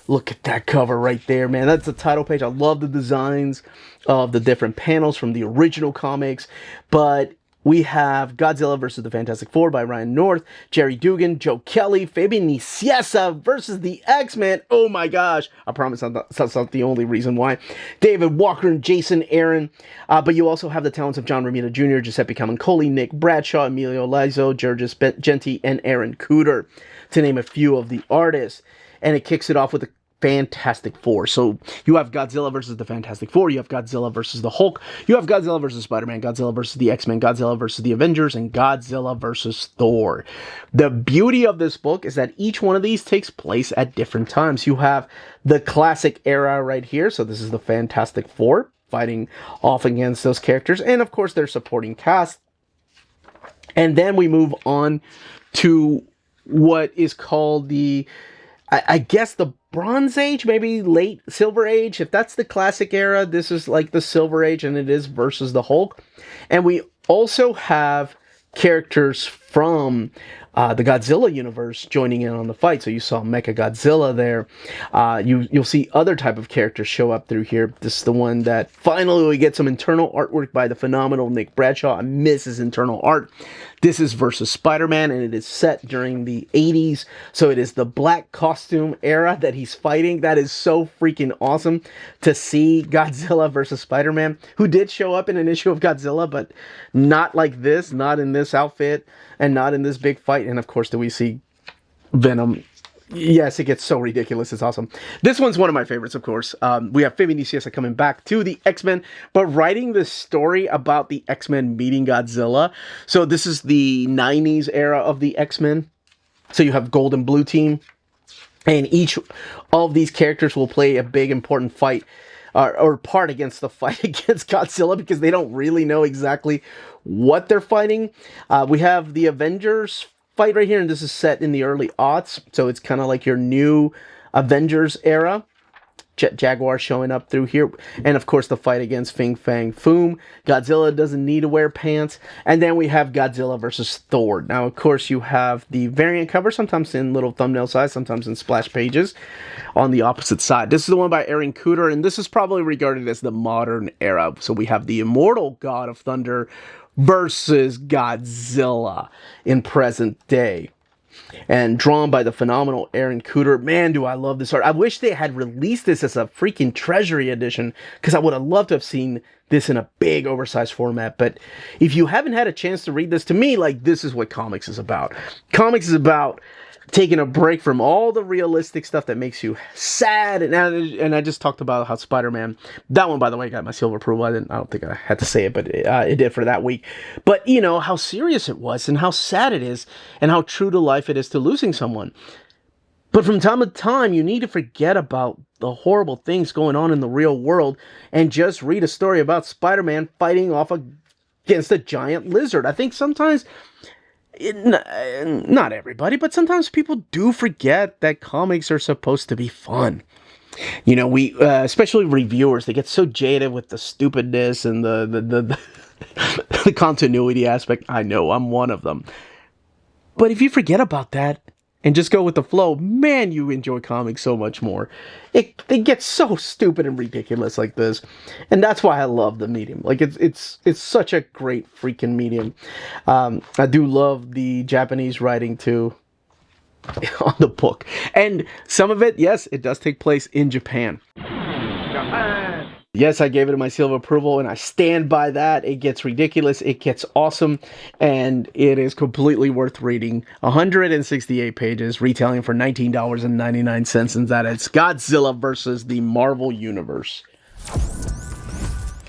Look at that cover right there, man. That's the title page. I love the designs of the different panels from the original comics. But we have Godzilla versus the Fantastic Four by Ryan North, Jerry Dugan, Joe Kelly, Fabian Nicieza versus the X-Men. Oh my gosh. I promise that's not the only reason why. David Walker and Jason Aaron. But you also have the talents of John Romita Jr., Giuseppe Camuncoli, Nick Bradshaw, Emilio Laizo, Georges Genti, and Aaron Cooter, to name a few of the artists. And it kicks it off with the Fantastic Four. So you have Godzilla versus the Fantastic Four, you have Godzilla versus the Hulk, you have Godzilla versus Spider-Man, Godzilla versus the X-Men, Godzilla versus the Avengers, and Godzilla versus Thor. The beauty of this book is that each one of these takes place at different times. You have the classic era right here, so this is the Fantastic Four fighting off against those characters, and of course their supporting cast. And then we move on to what is called the, I guess, the Bronze Age, maybe late Silver Age. If that's the classic era, this is like the Silver Age, and it is versus the Hulk. And we also have characters from the Godzilla universe joining in on the fight. So you saw Mechagodzilla there. You'll see other type of characters show up through here. This is the one that finally we get some internal artwork by the phenomenal Nick Bradshaw. I miss his internal art. This is versus Spider-Man, and it is set during the 80s. So it is the black costume era that he's fighting. That is so freaking awesome to see Godzilla versus Spider-Man, who did show up in an issue of Godzilla, but not like this, not in this outfit, and not in this big fight. And of course, do we see Venom? Yes, it gets so ridiculous. It's awesome. This one's one of my favorites, of course. We have Fabian Nicieza coming back to the X-Men, but writing this story about the X-Men meeting Godzilla. So this is the 90s era of the X-Men. So you have Gold and Blue Team, and each of these characters will play a big important fight or part against the fight against Godzilla, because they don't really know exactly what they're fighting. We have the Avengers fight right here, and this is set in the early aughts, so it's kind of like your new Avengers era. Jet Jaguar showing up through here, and of course the fight against Fin Fang Foom. Godzilla doesn't need to wear pants. And then we have Godzilla versus Thor. Now, of course, you have the variant cover, sometimes in little thumbnail size, sometimes in splash pages on the opposite side. This is the one by Aaron Cooter, and this is probably regarded as the modern era. So we have the Immortal God of Thunder versus Godzilla in present day, and drawn by the phenomenal Aaron Cooter. Man, do I love this art. I wish they had released this as a freaking treasury edition, because I would have loved to have seen this in a big oversized format. But if you haven't had a chance to read this, to me, like, this is what comics is about. Comics is about taking a break from all the realistic stuff that makes you sad. And I just talked about how Spider-Man, that one, by the way, got my silver approval. I don't think I had to say it, but it did for that week. But, you know, how serious it was, and how sad it is, and how true to life it is to losing someone. But from time to time, you need to forget about the horrible things going on in the real world and just read a story about Spider-Man fighting off against a giant lizard. I think sometimes Not everybody, but sometimes people do forget that comics are supposed to be fun. You know, we especially reviewers, they get so jaded with the stupidness and the continuity aspect. I know, I'm one of them. But if you forget about that and just go with the flow, man, you enjoy comics so much more. They get so stupid and ridiculous like this, and that's why I love the medium. Like it's such a great freaking medium. I do love the Japanese writing too on the book, and some of it, yes, it does take place in Japan. Yes, I gave it my seal of approval, and I stand by that. It gets ridiculous, it gets awesome, and it is completely worth reading. 168 pages, retailing for $19.99, and that is Godzilla versus the Marvel Universe.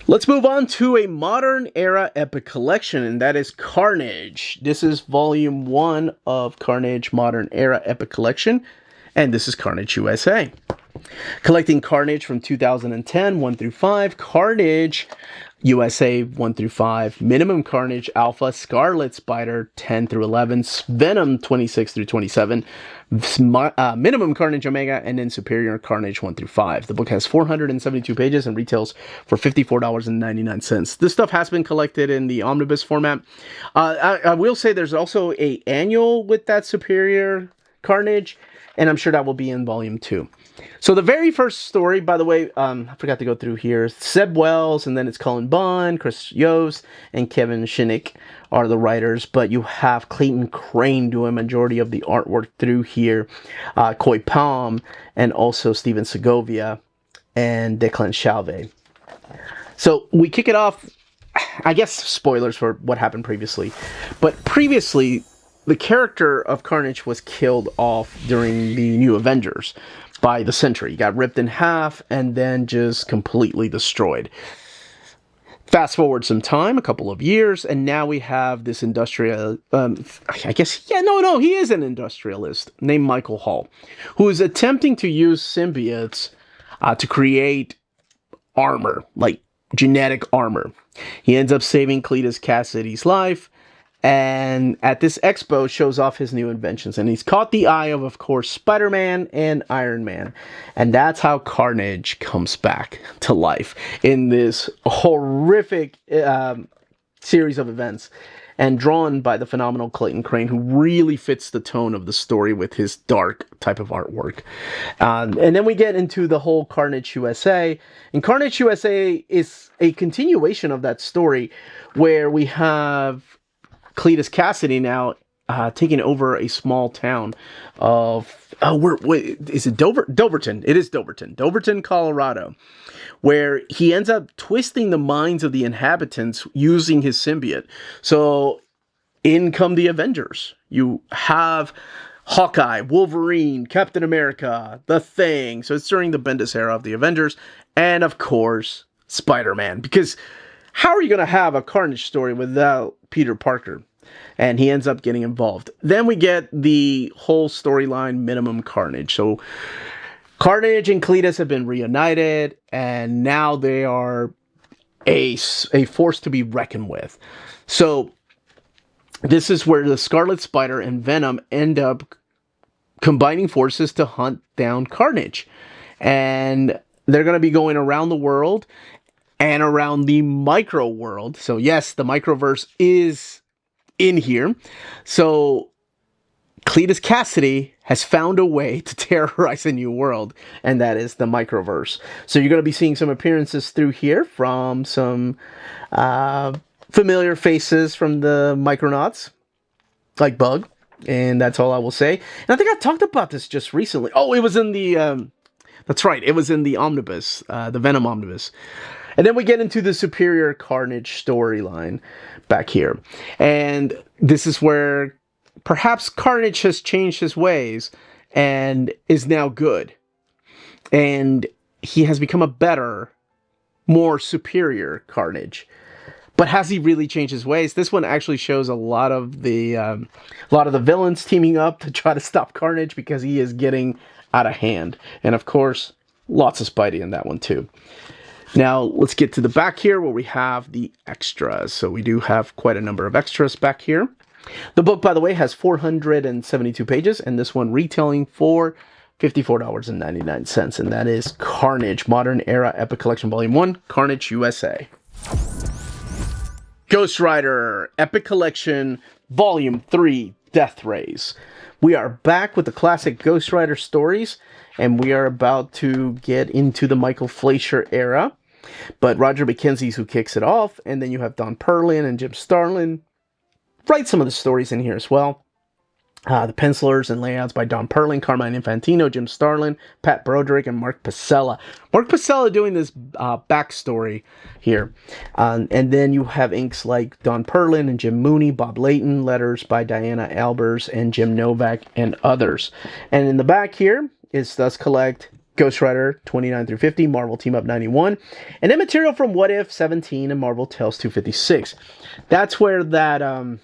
Let's move on to a modern era epic collection, and that is Carnage. This is volume 1 of Carnage Modern Era Epic Collection, and this is Carnage U.S.A. Collecting Carnage from 2010, 1 through 5, Carnage U.S.A. 1 through 5, Minimum Carnage Alpha, Scarlet Spider 10 through 11, Venom 26 through 27, Minimum Carnage Omega, and then Superior Carnage 1 through 5. The book has 472 pages and retails for $54.99. This stuff has been collected in the omnibus format. I will say there's also an annual with that Superior Carnage, and I'm sure that will be in volume 2. So the very first story, by the way, I forgot to go through here. Seb Wells, and then it's Cullen Bunn, Chris Yost, and Kevin Shinnick are the writers. But you have Clayton Crane doing a majority of the artwork through here. Coy Palm, and also Steven Segovia, and Declan Shalvey. So we kick it off, I guess spoilers for what happened previously. But previously, the character of Carnage was killed off during the New Avengers by the Sentry. He got ripped in half and then just completely destroyed. Fast forward some time, a couple of years, and now we have this industrial, he is an industrialist named Michael Hall, who is attempting to use symbiotes to create armor, like genetic armor. He ends up saving Cletus Cassidy's life, and at this expo shows off his new inventions, and he's caught the eye of course, Spider-Man and Iron Man, and that's how Carnage comes back to life in this horrific series of events, and drawn by the phenomenal Clayton Crane, who really fits the tone of the story with his dark type of artwork. And then we get into the whole Carnage USA, and Carnage USA is a continuation of that story, where we have Cletus Cassidy now taking over a small town of is it Doverton? It is Doverton, Colorado, where he ends up twisting the minds of the inhabitants using his symbiote. So in come the Avengers. You have Hawkeye, Wolverine, Captain America, The Thing. So it's during the Bendis era of the Avengers, and of course Spider-Man, because how are you going to have a Carnage story without Peter Parker? And he ends up getting involved. Then we get the whole storyline, Minimum Carnage. So Carnage and Cletus have been reunited, and now they are a force to be reckoned with. So this is where the Scarlet Spider and Venom end up combining forces to hunt down Carnage. And they're going to be going around the world and around the micro world. So yes, the microverse is in here. So Cletus Cassidy has found a way to terrorize a new world, and that is the microverse. So you're going to be seeing some appearances through here from some familiar faces from the Micronauts, like Bug, and that's all I will say. And I think I talked about this just recently. Oh, it was in the that's right, it was in the omnibus, the Venom omnibus. And then we get into the Superior Carnage storyline back here. And this is where perhaps Carnage has changed his ways and is now good. And he has become a better, more superior Carnage. But has he really changed his ways? This one actually shows a lot of the villains teaming up to try to stop Carnage, because he is getting out of hand. And of course, lots of Spidey in that one too. Now, let's get to the back here where we have the extras. So we do have quite a number of extras back here. The book, by the way, has 472 pages, and this one retailing for $54.99, and that is Carnage, Modern Era Epic Collection Volume 1, Carnage U.S.A. Ghost Rider, Epic Collection, Volume 3, Deathrace. We are back with the classic Ghost Rider stories, and we are about to get into the Michael Fleischer era. But Roger McKenzie's who kicks it off, and then you have Don Perlin and Jim Starlin write some of the stories in here as well. The pencilers and layouts by Don Perlin, Carmine Infantino, Jim Starlin, Pat Broderick, and Mark Pasella. Mark Pasella doing this backstory here. And then you have inks like Don Perlin and Jim Mooney, Bob Layton, letters by Diana Albers and Jim Novak, and others. And in the back here is Thus Collect, Ghost Rider 29 through 50, Marvel Team Up 91, and then material from What If 17 and Marvel Tales 256. That's where that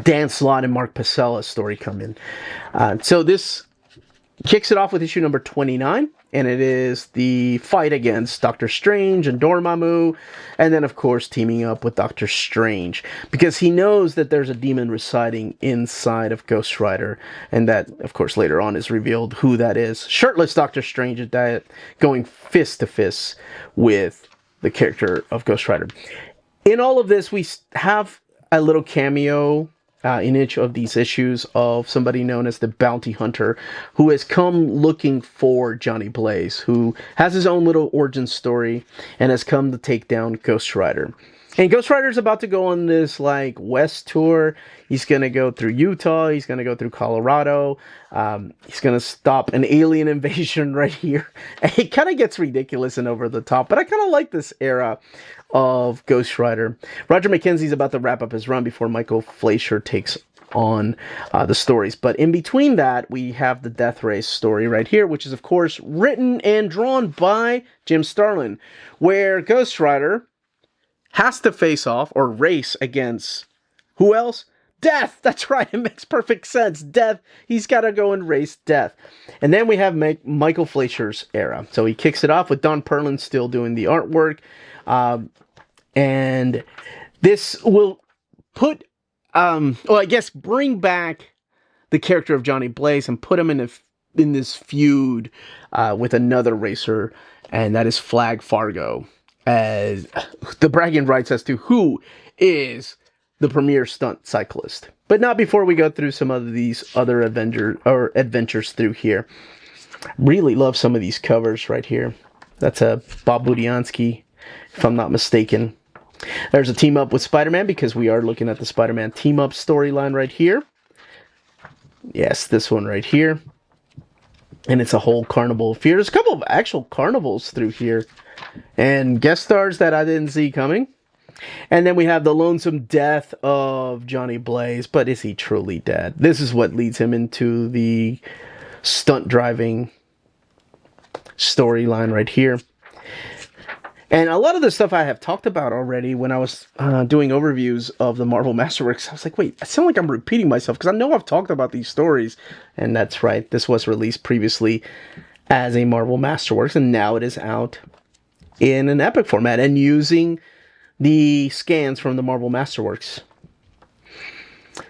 Dan Slott and Mark Pacella's story come in. So this kicks it off with issue number 29, and it is the fight against Doctor Strange and Dormammu, and then of course teaming up with Doctor Strange, because he knows that there's a demon residing inside of Ghost Rider, and that of course later on is revealed who that is. Shirtless Doctor Strange at that, going fist to fist with the character of Ghost Rider. In all of this, we have a little cameo in each of these issues of somebody known as the Bounty Hunter, who has come looking for Johnny Blaze, who has his own little origin story and has come to take down Ghost Rider. And Ghost Rider's about to go on this like West tour. He's going to go through Utah. He's going to go through Colorado. He's going to stop an alien invasion right here. And it kind of gets ridiculous and over the top, but I kind of like this era of Ghost Rider. Roger McKenzie's about to wrap up his run before Michael Fleischer takes on the stories. But in between that, we have the Deathrace story right here, which is of course written and drawn by Jim Starlin, where Ghost Rider has to face off or race against who else? Death! That's right, it makes perfect sense. Death. He's got to go and race Death. And then we have Michael Fleischer's era. So he kicks it off with Don Perlin still doing the artwork. And this will put, bring back the character of Johnny Blaze and put him in this feud with another racer, and that is Flag Fargo, as the bragging rights as to who is the premier stunt cyclist. But not before we go through some of these other adventures through here. Really love some of these covers right here. That's a Bob Budiansky, if I'm not mistaken. There's a team up with Spider-Man, because we are looking at the Spider-Man team up storyline right here. Yes, this one right here. And it's a whole carnival of fear. There's a couple of actual carnivals through here, and guest stars that I didn't see coming. And then we have the lonesome death of Johnny Blaze, but is he truly dead? This is what leads him into the stunt driving storyline right here. And a lot of the stuff I have talked about already when I was doing overviews of the Marvel Masterworks. I was like, wait, I sound like I'm repeating myself, because I know I've talked about these stories. And that's right, this was released previously as a Marvel Masterworks, and now it is out in an epic format and using the scans from the Marvel Masterworks.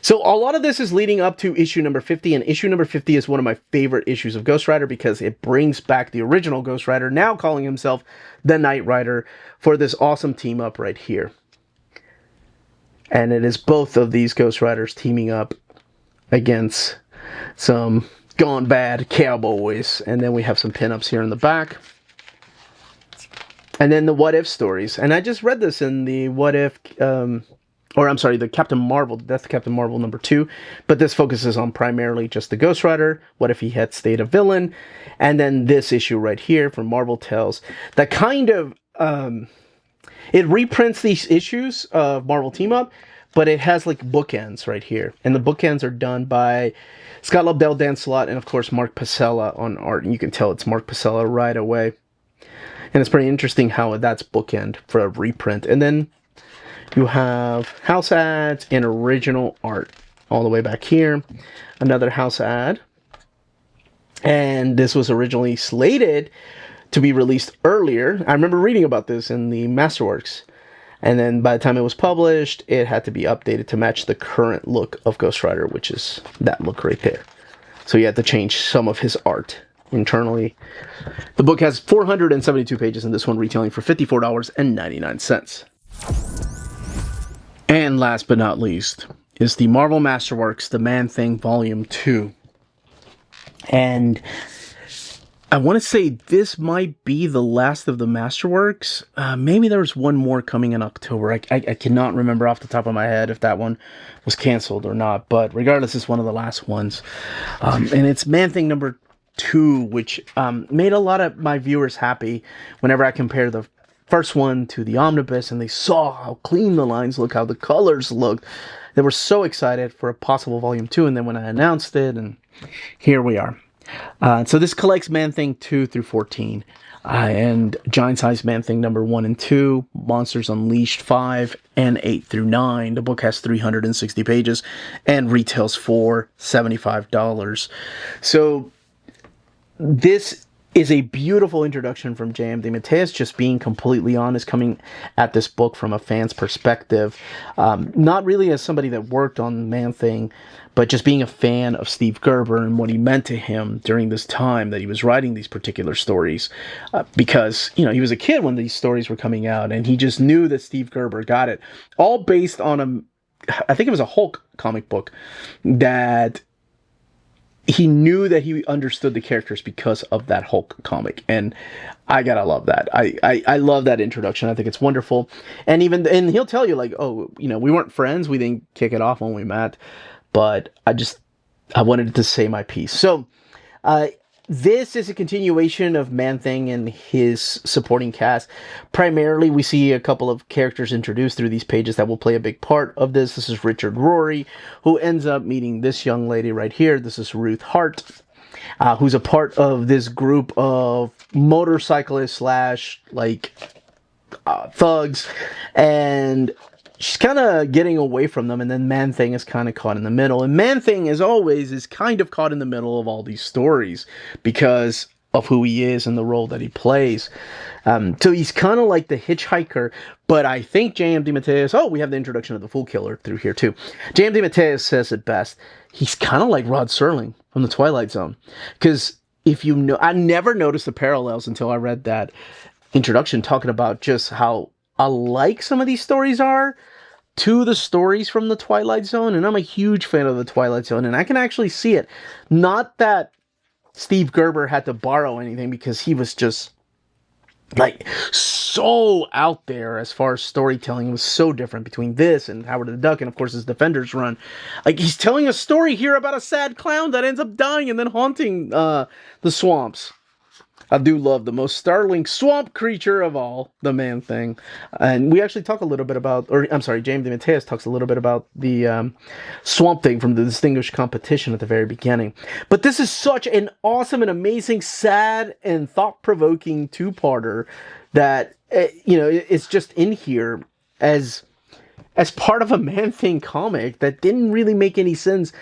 So a lot of this is leading up to issue number 50, and issue number 50 is one of my favorite issues of Ghost Rider, because it brings back the original Ghost Rider, now calling himself the Knight Rider, for this awesome team up right here. And it is both of these Ghost Riders teaming up against some gone bad cowboys. And then we have some pinups here in the back. And then the What If stories. And I just read this in the What If, the Captain Marvel, Death of Captain Marvel number 2. But this focuses on primarily just the Ghost Rider. What if he had stayed a villain? And then this issue right here from Marvel Tales, that kind of, it reprints these issues of Marvel Team Up, but it has like bookends right here. And the bookends are done by Scott Lobdell, Dan Slott, and of course Mark Pasella on art. And you can tell it's Mark Pasella right away. And it's pretty interesting how that's bookend for a reprint. And then you have house ads and original art all the way back here. Another house ad. And this was originally slated to be released earlier. I remember reading about this in the Masterworks. And then by the time it was published, it had to be updated to match the current look of Ghost Rider, which is that look right there. So he had to change some of his art internally. The book has 472 pages, and this one retailing for $54.99. And last but not least is the Marvel Masterworks, The Man-Thing Volume 2. And I want to say this might be the last of the Masterworks. Maybe there was one more coming in October. I cannot remember off the top of my head if that one was canceled or not. But regardless, it's one of the last ones. And it's Man-Thing number 2, which made a lot of my viewers happy whenever I compare the first one to the omnibus, and they saw how clean the lines look, how the colors looked. They were so excited for a possible volume 2, and then when I announced it, and here we are. So this collects Man-Thing 2 through 14, and Giant Size Man-Thing number 1 and 2, Monsters Unleashed 5 and 8 through 9. The book has 360 pages and retails for $75. So this is a beautiful introduction from J.M. DeMatteis, just being completely honest, coming at this book from a fan's perspective. Not really as somebody that worked on Man-Thing, but just being a fan of Steve Gerber and what he meant to him during this time that he was writing these particular stories. Because, you know, he was a kid when these stories were coming out, and he just knew that Steve Gerber got it. All based on I think it was a Hulk comic book that he knew that he understood the characters because of that Hulk comic, and I gotta love that. I love that introduction. I think it's wonderful, and he'll tell you, like, oh, you know, we weren't friends, we didn't kick it off when we met, but I wanted to say my piece. So this is a continuation of Man-Thing and his supporting cast. Primarily, we see a couple of characters introduced through these pages that will play a big part of this. This is Richard Rory, who ends up meeting this young lady right here. This is Ruth Hart, who's a part of this group of motorcyclists slash, like, thugs, and she's kind of getting away from them, and then Man-Thing is kind of caught in the middle. And Man-Thing, as always, is kind of caught in the middle of all these stories because of who he is and the role that he plays. So he's kind of like the hitchhiker, but I think J.M. DeMatteis, we have the introduction of the Fool Killer through here too. J.M. DeMatteis says it best. He's kind of like Rod Serling from The Twilight Zone. Because if you know, I never noticed the parallels until I read that introduction talking about just how alike some of these stories are to the stories from the Twilight Zone, and I'm a huge fan of the Twilight Zone, and I can actually see it. Not that Steve Gerber had to borrow anything, because he was just, like, so out there as far as storytelling. It was so different between this and Howard the Duck, and of course his Defenders run. Like, he's telling a story here about a sad clown that ends up dying and then haunting the swamps. I do love the most startling swamp creature of all, the Man-Thing. And we actually talk a little bit about, James DeMatteis talks a little bit about the Swamp Thing from the Distinguished Competition at the very beginning. But this is such an awesome and amazing, sad and thought-provoking two-parter that, it's just in here as part of a Man-Thing comic that didn't really make any sense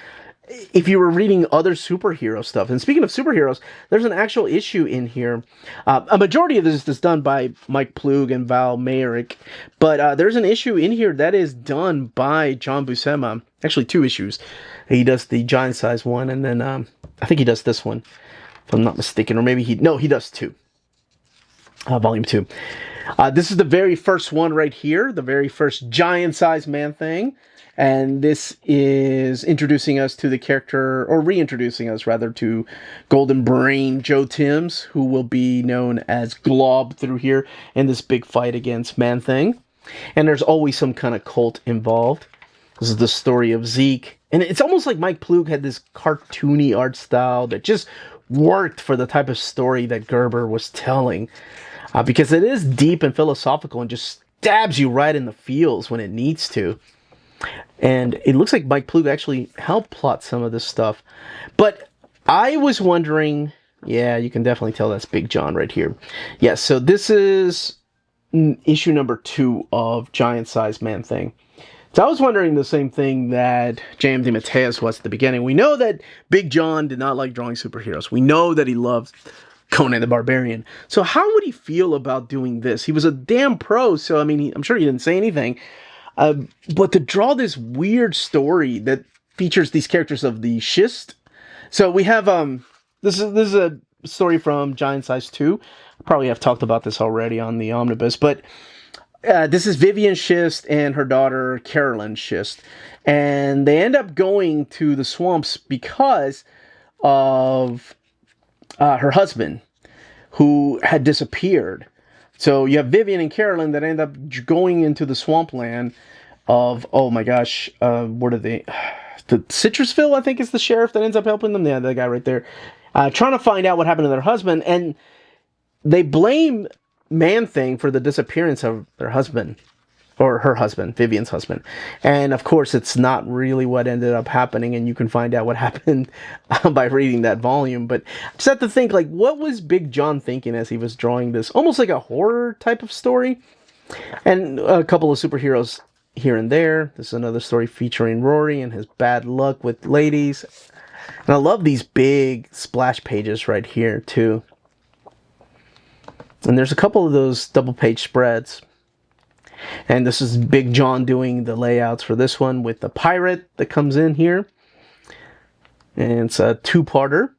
if you were reading other superhero stuff. And speaking of superheroes, there's an actual issue in here. A majority of this is done by Mike Plug and Val Mayerick, but there's an issue in here that is done by John Buscema. Actually, 2 issues. He does the giant size one, and then I think he does this one, if I'm not mistaken, or maybe he does 2. Volume 2. This is the very first one right here, the very first giant size Man-Thing. And this is introducing us to the character, or reintroducing us, rather, to Golden Brain Joe Timms, who will be known as Glob through here in this big fight against Man-Thing. And there's always some kind of cult involved. This is the story of Zeke. And it's almost like Mike Plug had this cartoony art style that just worked for the type of story that Gerber was telling. Because it is deep and philosophical and just stabs you right in the feels when it needs to. And it looks like Mike Plug actually helped plot some of this stuff. But I was wondering, yeah, you can definitely tell that's Big John right here. Yeah, so this is issue number 2 of Giant Size Man-Thing. So I was wondering the same thing that J.M. DeMatteis was at the beginning. We know that Big John did not like drawing superheroes. We know that he loved Conan the Barbarian. So how would he feel about doing this? He was a damn pro, so I mean, I'm sure he didn't say anything. But to draw this weird story that features these characters of the schist. So we have this is a story from Giant Size 2. Probably have talked about this already on the omnibus, but this is Vivian Schist and her daughter Carolyn Schist, and they end up going to the swamps because of her husband, who had disappeared. So you have Vivian and Carolyn that end up going into the swampland of, oh my gosh, what are they? The Citrusville, I think, is the sheriff that ends up helping them. Yeah, that guy right there. Trying to find out what happened to their husband, and they blame Man-Thing for the disappearance of their husband, or her husband, Vivian's husband. And of course, it's not really what ended up happening, and you can find out what happened by reading that volume. But I just have to think, like, what was Big John thinking as he was drawing this? Almost like a horror type of story. And a couple of superheroes here and there. This is another story featuring Rory and his bad luck with ladies. And I love these big splash pages right here, too. And there's a couple of those double page spreads. And this is Big John doing the layouts for this one with the pirate that comes in here. And it's a two-parter.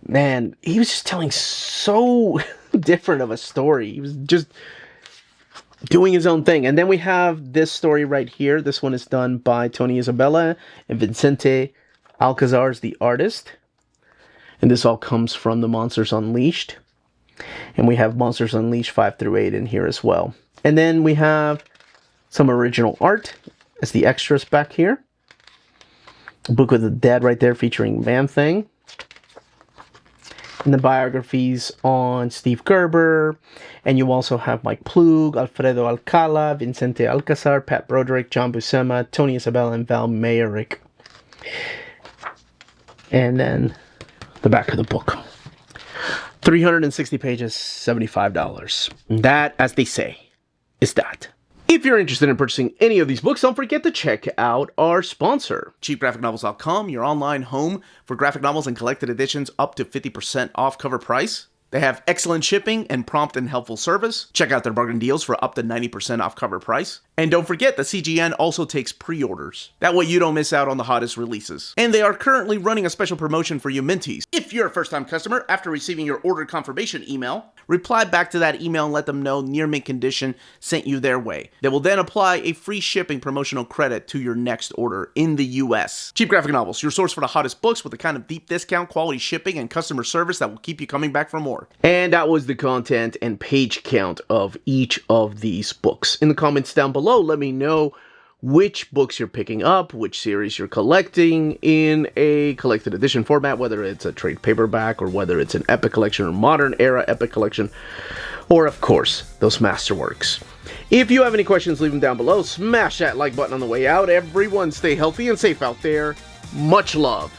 Man, he was just telling so different of a story. He was just doing his own thing. And then we have this story right here. This one is done by Tony Isabella and Vicente Alcazar is the artist. And this all comes from the Monsters Unleashed. And we have Monsters Unleashed 5 through 8 in here as well. And then we have some original art as the extras back here. A book with the Dead right there featuring Man-Thing. And the biographies on Steve Gerber. And you also have Mike Plug, Alfredo Alcala, Vicente Alcazar, Pat Broderick, John Buscema, Tony Isabella, and Val Mayerick. And then the back of the book. 360 pages, $75. That, as they say, is that. If you're interested in purchasing any of these books, don't forget to check out our sponsor, CheapGraphicNovels.com, your online home for graphic novels and collected editions up to 50% off cover price. They have excellent shipping and prompt and helpful service. Check out their bargain deals for up to 90% off cover price. And don't forget that CGN also takes pre-orders. That way you don't miss out on the hottest releases. And they are currently running a special promotion for you Minties. If you're a first-time customer, after receiving your order confirmation email, reply back to that email and let them know Near Mint Condition sent you their way. They will then apply a free shipping promotional credit to your next order in the US. Cheap Graphic Novels, your source for the hottest books with the kind of deep discount, quality shipping, and customer service that will keep you coming back for more. And that was the content and page count of each of these books. In the comments down below, let me know which books you're picking up, which series you're collecting in a collected edition format, whether it's a trade paperback or whether it's an epic collection or modern era epic collection, or of course, those Masterworks. If you have any questions, leave them down below. Smash that like button on the way out. Everyone stay healthy and safe out there. Much love.